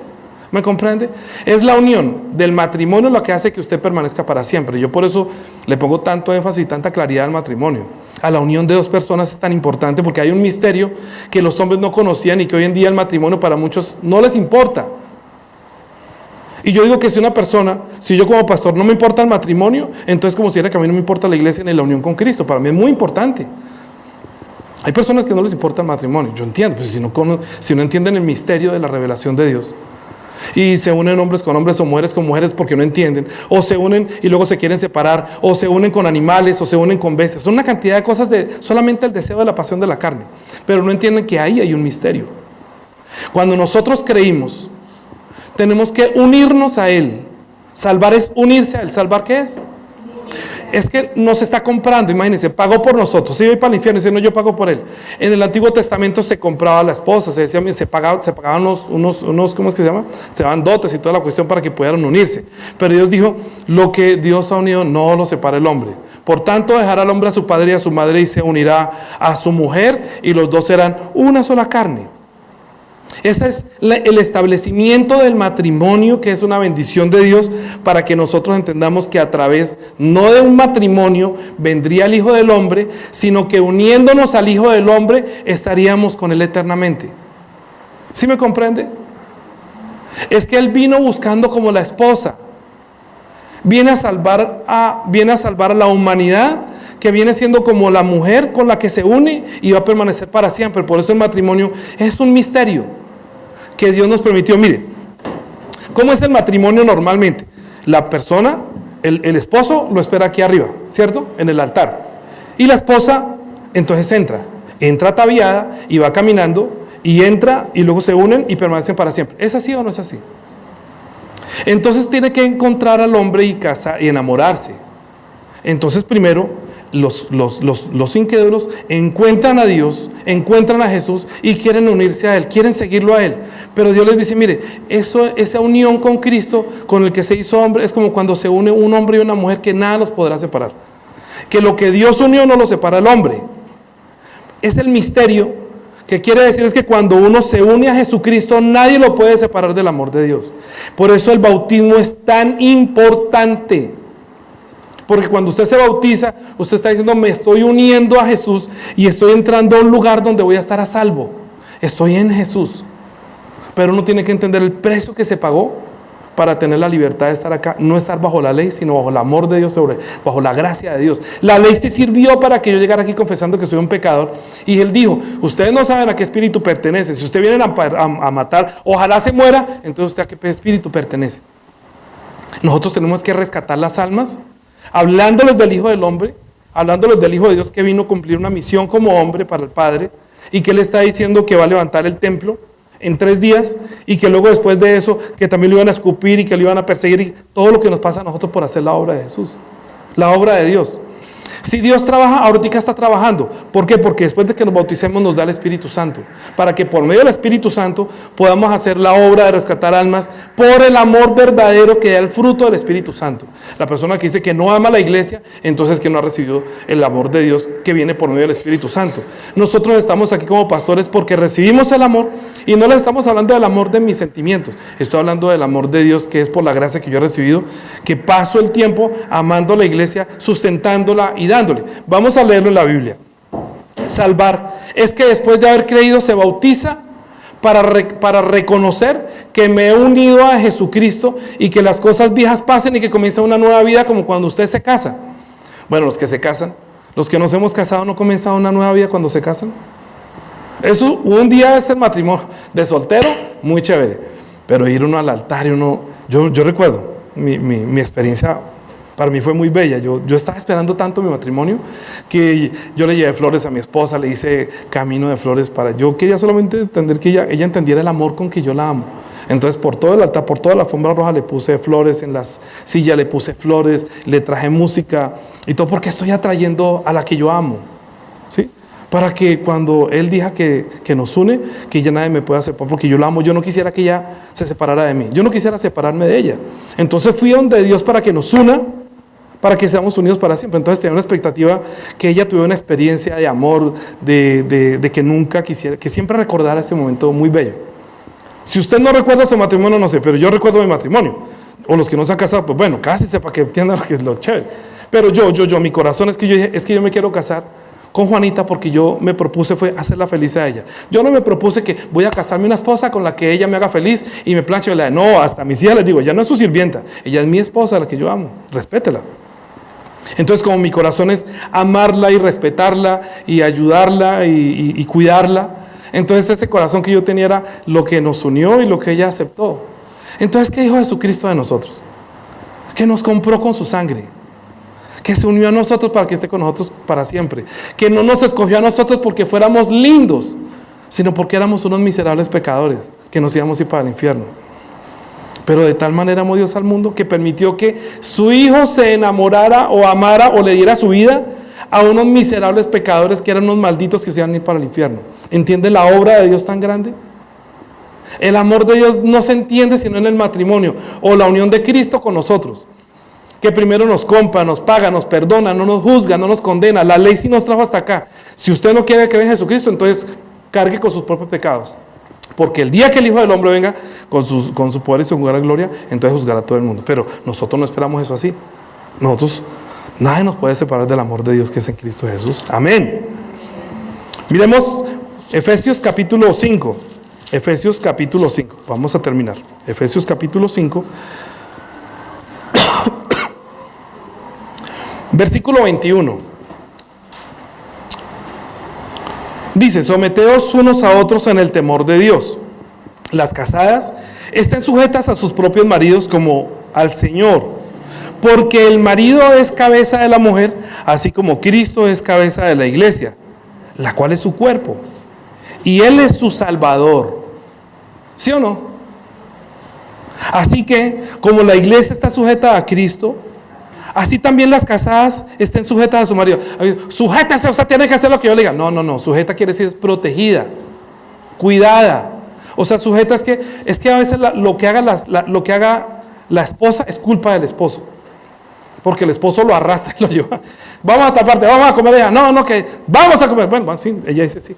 ¿Me comprende? Es la unión del matrimonio lo que hace que usted permanezca para siempre. Yo por eso le pongo tanto énfasis y tanta claridad al matrimonio. A la unión de dos personas es tan importante porque hay un misterio que los hombres no conocían y que hoy en día el matrimonio para muchos no les importa. Y yo digo que si yo como pastor no me importa el matrimonio, entonces como si era que a mí no me importa la iglesia ni la unión con Cristo. Para mí es muy importante. Hay personas que no les importa el matrimonio, yo entiendo, pues si no entienden el misterio de la revelación de Dios. Y se unen hombres con hombres o mujeres con mujeres porque no entienden, o se unen y luego se quieren separar, o se unen con animales, o se unen con bestias. Son una cantidad de cosas de solamente el deseo de la pasión de la carne, pero no entienden que ahí hay un misterio. Cuando nosotros creímos, tenemos que unirnos a Él. Salvar es unirse a Él. ¿Salvar qué es? Es que nos está comprando, imagínense, pagó por nosotros. Si yo voy para el infierno, dice, no, yo pago por Él. En el Antiguo Testamento se compraba a la esposa, se pagaban unos, ¿cómo es que se llama? Se daban dotes y toda la cuestión para que pudieran unirse. Pero Dios dijo, lo que Dios ha unido no lo separa el hombre. Por tanto, dejará al hombre a su padre y a su madre y se unirá a su mujer y los dos serán una sola carne. Ese es el establecimiento del matrimonio, que es una bendición de Dios para que nosotros entendamos que a través no de un matrimonio vendría el Hijo del Hombre, sino que uniéndonos al Hijo del Hombre estaríamos con Él eternamente. ¿Sí me comprende? Es que Él vino buscando como la esposa, viene a salvar a la humanidad, que viene siendo como la mujer con la que se une y va a permanecer para siempre. Por eso el matrimonio es un misterio que Dios nos permitió. Mire, ¿cómo es el matrimonio normalmente? La persona, el esposo lo espera aquí arriba, ¿cierto? En el altar. Y la esposa entonces entra ataviada y va caminando y entra y luego se unen y permanecen para siempre. ¿Es así o no es así? Entonces tiene que encontrar al hombre y casar y enamorarse. Entonces primero los incrédulos encuentran a Dios, encuentran a Jesús y quieren unirse a Él, quieren seguirlo a Él. Pero Dios les dice, mire, esa unión con Cristo, con el que se hizo hombre, es como cuando se une un hombre y una mujer, que nada los podrá separar. Que lo que Dios unió no lo separa el hombre. Es el misterio que quiere decir es que cuando uno se une a Jesucristo, nadie lo puede separar del amor de Dios. Por eso el bautismo es tan importante. Porque cuando usted se bautiza, usted está diciendo, me estoy uniendo a Jesús y estoy entrando a un lugar donde voy a estar a salvo. Estoy en Jesús. pero uno tiene que entender el precio que se pagó para tener la libertad de estar acá, no estar bajo la ley, sino bajo el amor de Dios, bajo la gracia de Dios. La ley se sirvió para que yo llegara aquí confesando que soy un pecador, y Él dijo, ustedes no saben a qué espíritu pertenece. Si ustedes vienen a matar, ojalá se muera, entonces usted a qué espíritu pertenece. Nosotros tenemos que rescatar las almas, hablándoles del Hijo del Hombre, hablándoles del Hijo de Dios que vino a cumplir una misión como hombre para el Padre, y que Él está diciendo que va a levantar el templo en 3 días, y que luego después de eso, que también lo iban a escupir y que lo iban a perseguir, y todo lo que nos pasa a nosotros por hacer la obra de Jesús, la obra de Dios. Si Dios trabaja, ahorita está trabajando. ¿Por qué? Porque después de que nos bauticemos nos da el Espíritu Santo, para que por medio del Espíritu Santo podamos hacer la obra de rescatar almas por el amor verdadero que da el fruto del Espíritu Santo. La persona que dice que no ama a la iglesia, entonces que no ha recibido el amor de Dios que viene por medio del Espíritu Santo. Nosotros estamos aquí como pastores porque recibimos el amor, y no les estamos hablando del amor de mis sentimientos, estoy hablando del amor de Dios que es por la gracia que yo he recibido, que paso el tiempo amando a la iglesia, sustentándola y dándole. Vamos a leerlo en la Biblia. Salvar es que después de haber creído se bautiza para reconocer que me he unido a Jesucristo y que las cosas viejas pasen y que comienza una nueva vida, como cuando usted se casa. Bueno, los que se casan, los que nos hemos casado, ¿no comienza una nueva vida cuando se casan? Eso, un día es el matrimonio de soltero, muy chévere, pero ir uno al altar y uno, yo recuerdo mi experiencia. Para mí fue muy bella. Yo estaba esperando tanto mi matrimonio que yo le llevé flores a mi esposa, le hice camino de flores yo quería solamente entender que ella entendiera el amor con que yo la amo. Entonces por todo el altar, por toda la alfombra roja le puse flores, en las sillas le puse flores, le traje música y todo, porque estoy atrayendo a la que yo amo, ¿sí? Para que cuando Él diga que nos une, que ya nadie me pueda separar, porque yo la amo. Yo no quisiera que ella se separara de mí, yo no quisiera separarme de ella. Entonces fui a donde Dios para que nos una, para que seamos unidos para siempre. Entonces tenía una expectativa que ella tuviera una experiencia de amor, de que nunca quisiera, que siempre recordara ese momento muy bello. Si usted no recuerda su matrimonio, no sé, pero yo recuerdo mi matrimonio. O los que no se han casado, pues bueno, cásese para que entiendan lo que es lo chévere. Pero mi corazón es que yo dije, es que yo me quiero casar con Juanita porque yo me propuse fue hacerla feliz a ella. Yo no me propuse que voy a casarme una esposa con la que ella me haga feliz y me planche. No, hasta a mis hijas les digo, ella no es su sirvienta, ella es mi esposa, la que yo amo, respétela. Entonces, como mi corazón es amarla y respetarla y ayudarla y cuidarla, entonces ese corazón que yo tenía era lo que nos unió y lo que ella aceptó. Entonces, ¿qué dijo Jesucristo de nosotros? Que nos compró con su sangre, que se unió a nosotros para que esté con nosotros para siempre, que no nos escogió a nosotros porque fuéramos lindos, sino porque éramos unos miserables pecadores que nos íbamos a ir para el infierno. Pero de tal manera amó Dios al mundo que permitió que su Hijo se enamorara o amara o le diera su vida a unos miserables pecadores que eran unos malditos que se iban a ir para el infierno. ¿Entiende la obra de Dios tan grande? El amor de Dios no se entiende sino en el matrimonio o la unión de Cristo con nosotros, que primero nos compra, nos paga, nos perdona, no nos juzga, no nos condena. La ley sí nos trajo hasta acá. Si usted no quiere creer en Jesucristo, entonces cargue con sus propios pecados. Porque el día que el Hijo del Hombre venga con su poder y su gran gloria, entonces juzgará a todo el mundo. Pero nosotros no esperamos eso así. Nosotros, nadie nos puede separar del amor de Dios que es en Cristo Jesús. Amén. Miremos Efesios capítulo 5. Efesios capítulo 5. Vamos a terminar. Efesios capítulo 5. Versículo 21. Dice, someteos unos a otros en el temor de Dios. Las casadas estén sujetas a sus propios maridos como al Señor, porque el marido es cabeza de la mujer, así como Cristo es cabeza de la iglesia, la cual es su cuerpo, y Él es su Salvador. ¿Sí o no? Así que, como la iglesia está sujeta a Cristo, así también las casadas estén sujetas a su marido. Sujétase, usted tiene que hacer lo que yo le diga. No, sujeta quiere decir es protegida, cuidada. O sea, sujeta es que a veces lo que haga la esposa es culpa del esposo, porque el esposo lo arrastra y lo lleva. Vamos a tal parte, vamos a comer allá. No, que vamos a comer. Bueno, sí, ella dice sí.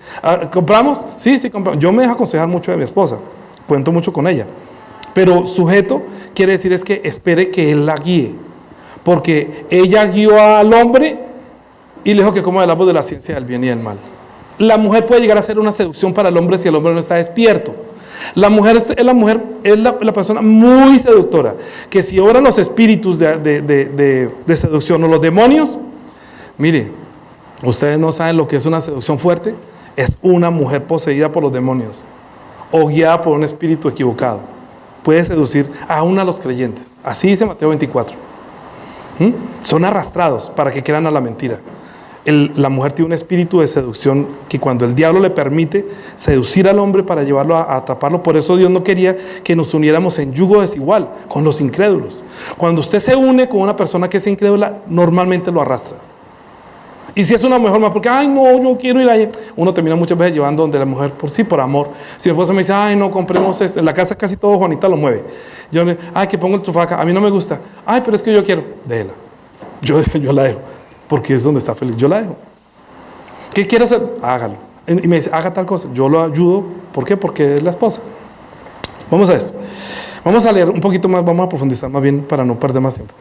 ¿Compramos? Sí, compramos. Yo me dejo aconsejar mucho de mi esposa, cuento mucho con ella. Pero sujeto quiere decir es que espere que él la guíe. Porque ella guió al hombre y le dijo que coma del árbol de la ciencia del bien y del mal. La mujer puede llegar a ser una seducción para el hombre si el hombre no está despierto. La mujer es la persona muy seductora, que si obran los espíritus de seducción o los demonios, mire, ustedes no saben lo que es una seducción fuerte, es una mujer poseída por los demonios o guiada por un espíritu equivocado. Puede seducir aún a los creyentes. Así dice Mateo 24. Son arrastrados para que crean a la mentira. La mujer tiene un espíritu de seducción que cuando el diablo le permite seducir al hombre para llevarlo a atraparlo, por eso Dios no quería que nos uniéramos en yugo desigual con los incrédulos. Cuando usted se une con una persona que es incrédula, normalmente lo arrastra. Y si es una mujer más, porque, ay no, yo quiero ir allá, uno termina muchas veces llevando donde la mujer, por amor. Si mi esposa me dice, ay no, compremos esto, en la casa casi todo Juanita lo mueve. Yo le ay, que pongo el sofá acá, a mí no me gusta, ay, pero es que yo quiero, déjela. Yo la dejo, porque es donde está feliz, yo la dejo. ¿Qué quiero hacer? Hágalo. Y me dice, haga tal cosa, yo lo ayudo, ¿por qué? Porque es la esposa. Vamos a eso. Vamos a leer un poquito más, vamos a profundizar más bien para no perder más tiempo.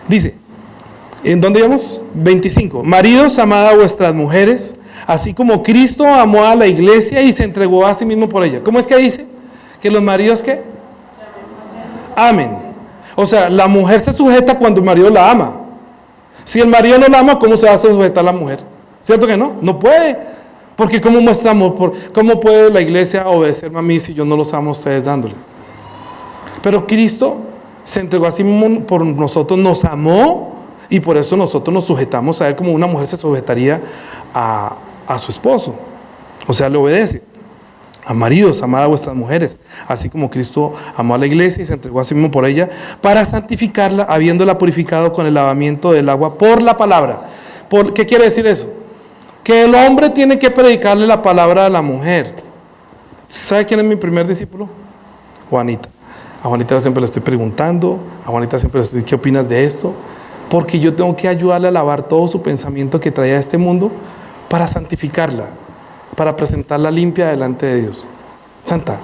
Dice, ¿en dónde vamos? 25. Maridos, amad a vuestras mujeres, así como Cristo amó a la iglesia y se entregó a sí mismo por ella. ¿Cómo es que dice? Que los maridos, ¿qué? Amen. O sea, la mujer se sujeta cuando el marido la ama. Si el marido no la ama, ¿cómo se va a sujetar a la mujer? ¿Cierto que no? No puede. Porque ¿cómo muestra amor? ¿Cómo puede la iglesia obedecerme a mí si yo no los amo a ustedes dándole? Pero Cristo se entregó a sí mismo por nosotros, nos amó. Y por eso nosotros nos sujetamos a él como una mujer se sujetaría a su esposo. O sea, le obedece. A maridos, amad a vuestras mujeres, así como Cristo amó a la iglesia y se entregó a sí mismo por ella, para santificarla, habiéndola purificado con el lavamiento del agua por la palabra. ¿Qué quiere decir eso? Que el hombre tiene que predicarle la palabra a la mujer. ¿Sabe quién es mi primer discípulo? Juanita. A Juanita yo siempre le estoy preguntando, a Juanita siempre le estoy, ¿qué opinas de esto? Porque yo tengo que ayudarle a lavar todo su pensamiento que traía a este mundo para santificarla, para presentarla limpia delante de Dios. Santa.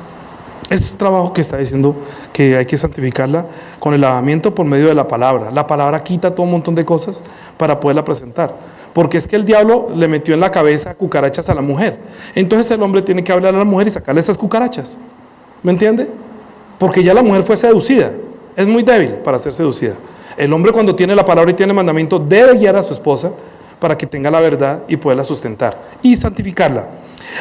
Es un trabajo que está diciendo que hay que santificarla con el lavamiento por medio de la palabra. La palabra quita todo un montón de cosas para poderla presentar. Porque es que el diablo le metió en la cabeza cucarachas a la mujer. Entonces el hombre tiene que hablar a la mujer y sacarle esas cucarachas. ¿Me entiende? Porque ya la mujer fue seducida. Es muy débil para ser seducida. El hombre cuando tiene la palabra y tiene el mandamiento debe guiar a su esposa para que tenga la verdad y poderla sustentar y santificarla,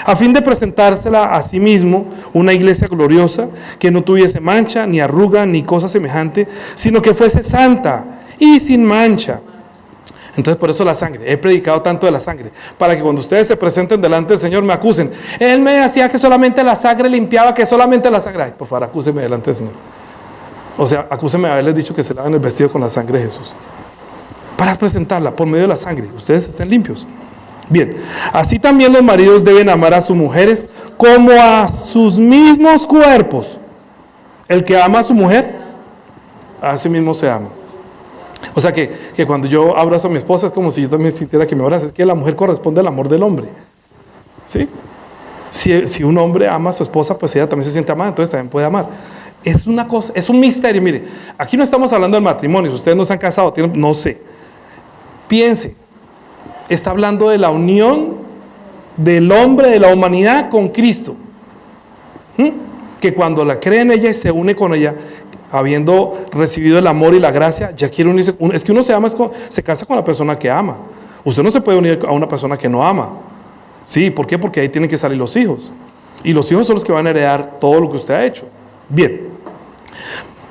a fin de presentársela a sí mismo una iglesia gloriosa, que no tuviese mancha, ni arruga, ni cosa semejante, sino que fuese santa y sin mancha. Entonces por eso la sangre, he predicado tanto de la sangre, para que cuando ustedes se presenten delante del Señor me acusen. Él me decía que solamente la sangre limpiaba, que solamente la sangre. Ay, por favor, acúseme delante del Señor. O sea, acúseme de haberles dicho que se lavan el vestido con la sangre de Jesús. Para presentarla por medio de la sangre, ustedes estén limpios. Bien, así también los maridos deben amar a sus mujeres como a sus mismos cuerpos. El que ama a su mujer, a sí mismo se ama. O sea que cuando yo abrazo a mi esposa es como si yo también sintiera que me abraza. Es que la mujer corresponde al amor del hombre. ¿Sí? Si un hombre ama a su esposa, pues ella también se siente amada, entonces también puede amar. Es una cosa, es un misterio. Mire, aquí no estamos hablando del matrimonio. Si ustedes no se han casado, no sé. Piense, está hablando de la unión del hombre, de la humanidad con Cristo. Que cuando la cree en ella y se une con ella, habiendo recibido el amor y la gracia, ya quiere unirse. Es que uno se casa con la persona que ama. Usted no se puede unir a una persona que no ama. Sí, ¿por qué? Porque ahí tienen que salir los hijos. Y los hijos son los que van a heredar todo lo que usted ha hecho. Bien.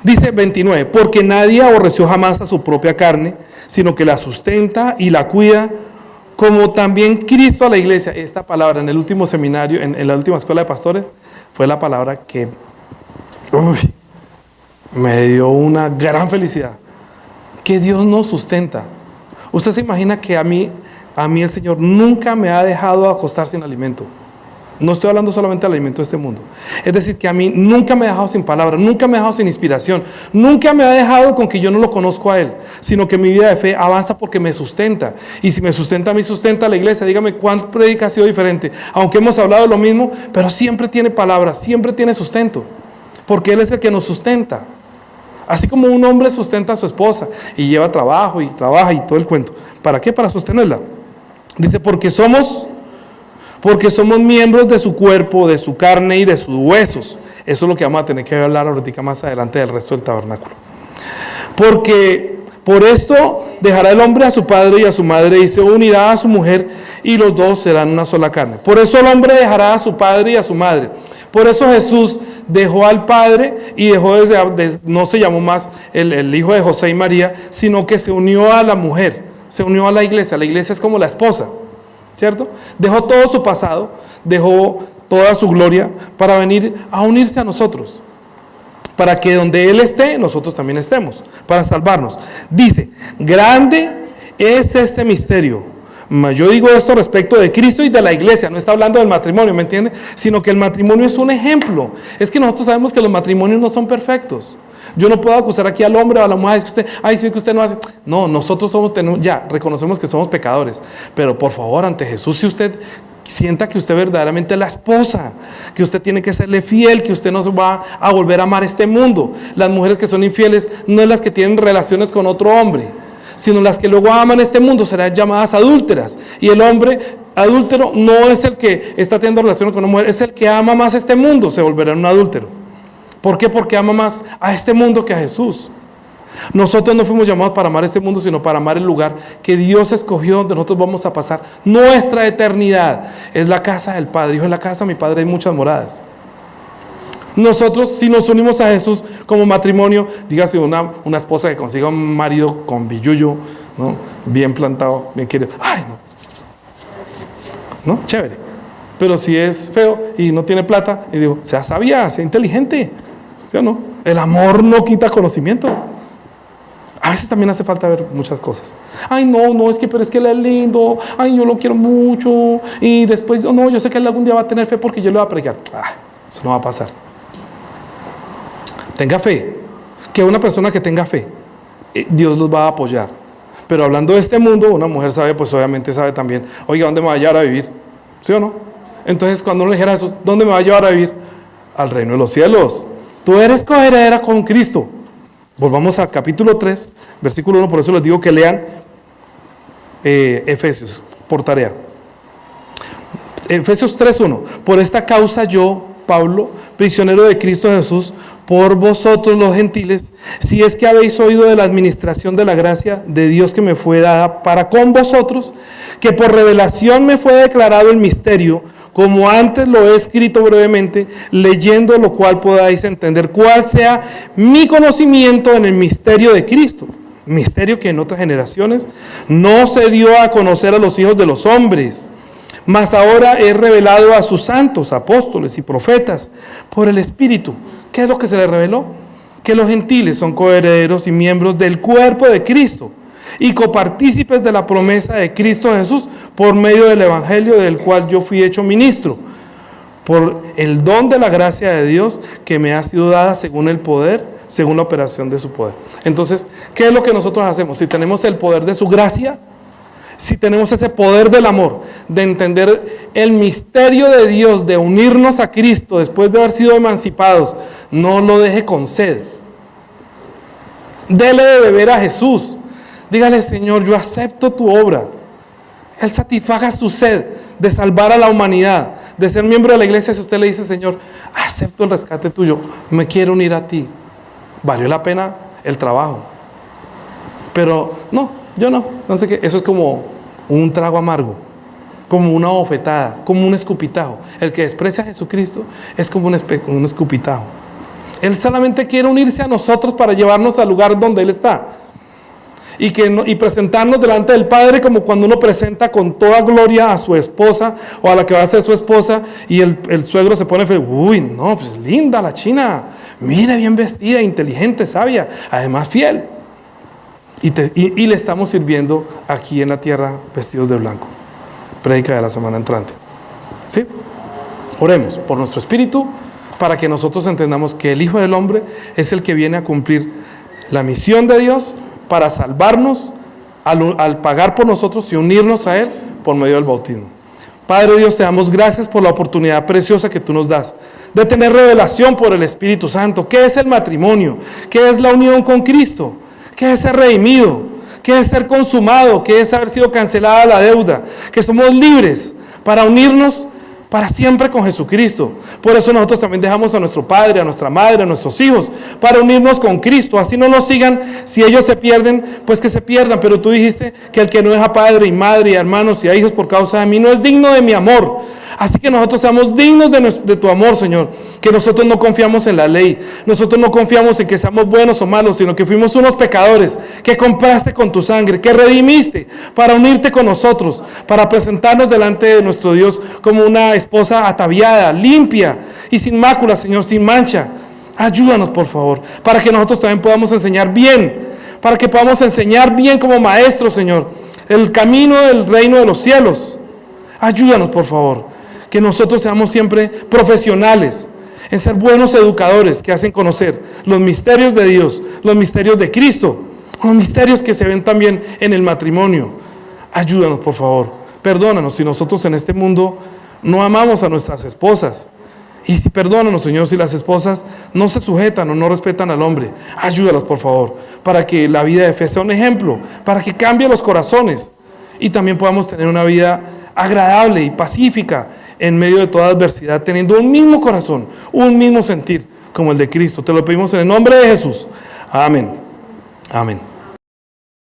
Dice 29, porque nadie aborreció jamás a su propia carne, sino que la sustenta y la cuida, como también Cristo a la iglesia. Esta palabra en el último seminario, en la última escuela de pastores, fue la palabra que me dio una gran felicidad. Que Dios nos sustenta. Usted se imagina que a mí el Señor nunca me ha dejado acostar sin alimento. No estoy hablando solamente del alimento de este mundo. Es decir, que a mí nunca me ha dejado sin palabra, nunca me ha dejado sin inspiración, nunca me ha dejado con que yo no lo conozco a Él, sino que mi vida de fe avanza porque me sustenta. Y si me sustenta a mí, sustenta a la iglesia. Dígame cuánta predica ha sido diferente. Aunque hemos hablado de lo mismo, pero siempre tiene palabra, siempre tiene sustento. Porque Él es el que nos sustenta. Así como un hombre sustenta a su esposa y lleva trabajo y trabaja y todo el cuento. ¿Para qué? Para sostenerla. Dice, porque porque somos miembros de su cuerpo, de su carne y de sus huesos. Eso es lo que vamos a tener que hablar ahorita más adelante del resto del tabernáculo. Porque por esto dejará el hombre a su padre y a su madre y se unirá a su mujer y los dos serán una sola carne. Por eso el hombre dejará a su padre y a su madre. Por eso Jesús dejó al padre y no se llamó más el hijo de José y María, sino que se unió a la mujer, se unió a la iglesia. La iglesia es como la esposa, ¿cierto? Dejó todo su pasado, dejó toda su gloria para venir a unirse a nosotros, para que donde Él esté, nosotros también estemos, para salvarnos. Dice, grande es este misterio. Yo digo esto respecto de Cristo y de la iglesia, no está hablando del matrimonio, ¿me entiende? Sino que el matrimonio es un ejemplo. Es que nosotros sabemos que los matrimonios no son perfectos. Yo no puedo acusar aquí al hombre o a la mujer, es que usted, sí que usted no hace. No, nosotros reconocemos que somos pecadores, pero por favor, ante Jesús, si usted sienta que usted verdaderamente es la esposa, que usted tiene que serle fiel, que usted no se va a volver a amar este mundo. Las mujeres que son infieles no es las que tienen relaciones con otro hombre, sino las que luego aman este mundo serán llamadas adúlteras. Y el hombre adúltero no es el que está teniendo relaciones con una mujer, es el que ama más este mundo, se volverá un adúltero. ¿Por qué? Porque ama más a este mundo que a Jesús. Nosotros no fuimos llamados para amar este mundo, sino para amar el lugar que Dios escogió, donde nosotros vamos a pasar nuestra eternidad. Es la casa del Padre. Dijo, en la casa de mi Padre hay muchas moradas. Nosotros, si nos unimos a Jesús como matrimonio, dígase una esposa que consiga un marido con billullo, ¿no? Bien plantado, bien querido. ¡Ay, no! ¿No? Chévere. Pero si es feo y no tiene plata, y digo, sea sabia, sea inteligente. ¿Sí o no? El amor no quita conocimiento. A veces también hace falta ver muchas cosas. Ay, no, pero es que él es lindo. Ay, yo lo quiero mucho. Y después, no, yo sé que él algún día va a tener fe porque yo le voy a predicar. Eso no va a pasar. Tenga fe. Que una persona que tenga fe, Dios los va a apoyar. Pero hablando de este mundo, una mujer sabe, pues obviamente sabe también, oiga, ¿dónde me va a llevar a vivir? ¿Sí o no? Entonces, cuando uno le dijera eso, ¿dónde me va a llevar a vivir? Al reino de los cielos. Tú eres coheredera con Cristo. Volvamos al capítulo 3, versículo 1, por eso les digo que lean Efesios, por tarea. Efesios 3:1. Por esta causa yo, Pablo, prisionero de Cristo Jesús, por vosotros los gentiles, si es que habéis oído de la administración de la gracia de Dios que me fue dada para con vosotros, que por revelación me fue declarado el misterio, como antes lo he escrito brevemente, leyendo lo cual podáis entender cuál sea mi conocimiento en el misterio de Cristo. Misterio que en otras generaciones no se dio a conocer a los hijos de los hombres, mas ahora he revelado a sus santos, apóstoles y profetas por el Espíritu. ¿Qué es lo que se le reveló? Que los gentiles son coherederos y miembros del cuerpo de Cristo y copartícipes de la promesa de Cristo Jesús por medio del Evangelio del cual yo fui hecho ministro, por el don de la gracia de Dios que me ha sido dada según el poder, según la operación de su poder. Entonces, ¿qué es lo que nosotros hacemos? Si tenemos el poder de su gracia, si tenemos ese poder del amor, de entender el misterio de Dios, de unirnos a Cristo después de haber sido emancipados, no lo deje con sed. Dele de beber a Jesús. Dígale, Señor, yo acepto tu obra. Él satisfaga su sed de salvar a la humanidad, de ser miembro de la iglesia. Si usted le dice, Señor, acepto el rescate tuyo, me quiero unir a ti, valió la pena el trabajo. Pero no, yo no. Entonces, que eso es como un trago amargo, como una bofetada, como un escupitajo. El que desprecia a Jesucristo es como un escupitajo. Él solamente quiere unirse a nosotros para llevarnos al lugar donde Él está. Y presentarnos delante del Padre como cuando uno presenta con toda gloria a su esposa o a la que va a ser su esposa y el suegro se pone feliz. Uy, no, pues linda la china. Mire, bien vestida, inteligente, sabia, además fiel. Y le estamos sirviendo aquí en la tierra vestidos de blanco. Prédica de la semana entrante. ¿Sí? Oremos por nuestro espíritu para que nosotros entendamos que el Hijo del Hombre es el que viene a cumplir la misión de Dios para salvarnos al pagar por nosotros y unirnos a Él por medio del bautismo. Padre Dios, te damos gracias por la oportunidad preciosa que tú nos das de tener revelación por el Espíritu Santo. ¿Qué es el matrimonio? ¿Qué es la unión con Cristo? ¿Qué es ser redimido? ¿Qué es ser consumado? ¿Qué es haber sido cancelada la deuda? Que somos libres para unirnos para siempre con Jesucristo. Por eso nosotros también dejamos a nuestro padre, a nuestra madre, a nuestros hijos, para unirnos con Cristo. Así no nos sigan. Si ellos se pierden, pues que se pierdan. Pero tú dijiste que el que no deja padre y madre y hermanos y a hijos por causa de mí no es digno de mi amor. Así que nosotros seamos dignos de tu amor, Señor. Que nosotros no confiamos en la ley. Nosotros no confiamos en que seamos buenos o malos, sino que fuimos unos pecadores que compraste con tu sangre, que redimiste para unirte con nosotros, para presentarnos delante de nuestro Dios como una esposa ataviada, limpia y sin mácula, Señor, sin mancha. Ayúdanos, por favor, para que nosotros también podamos enseñar bien, para que podamos enseñar bien como maestros, Señor, el camino del reino de los cielos. Ayúdanos, por favor, que nosotros seamos siempre profesionales en ser buenos educadores que hacen conocer los misterios de Dios, los misterios de Cristo, los misterios que se ven también en el matrimonio. Ayúdanos, por favor. Perdónanos si nosotros en este mundo no amamos a nuestras esposas. Y si perdónanos, Señor, si las esposas no se sujetan o no respetan al hombre. Ayúdalos, por favor, para que la vida de fe sea un ejemplo, para que cambie los corazones y también podamos tener una vida agradable y pacífica en medio de toda adversidad, teniendo un mismo corazón, un mismo sentir como el de Cristo. Te lo pedimos en el nombre de Jesús. Amén. Amén.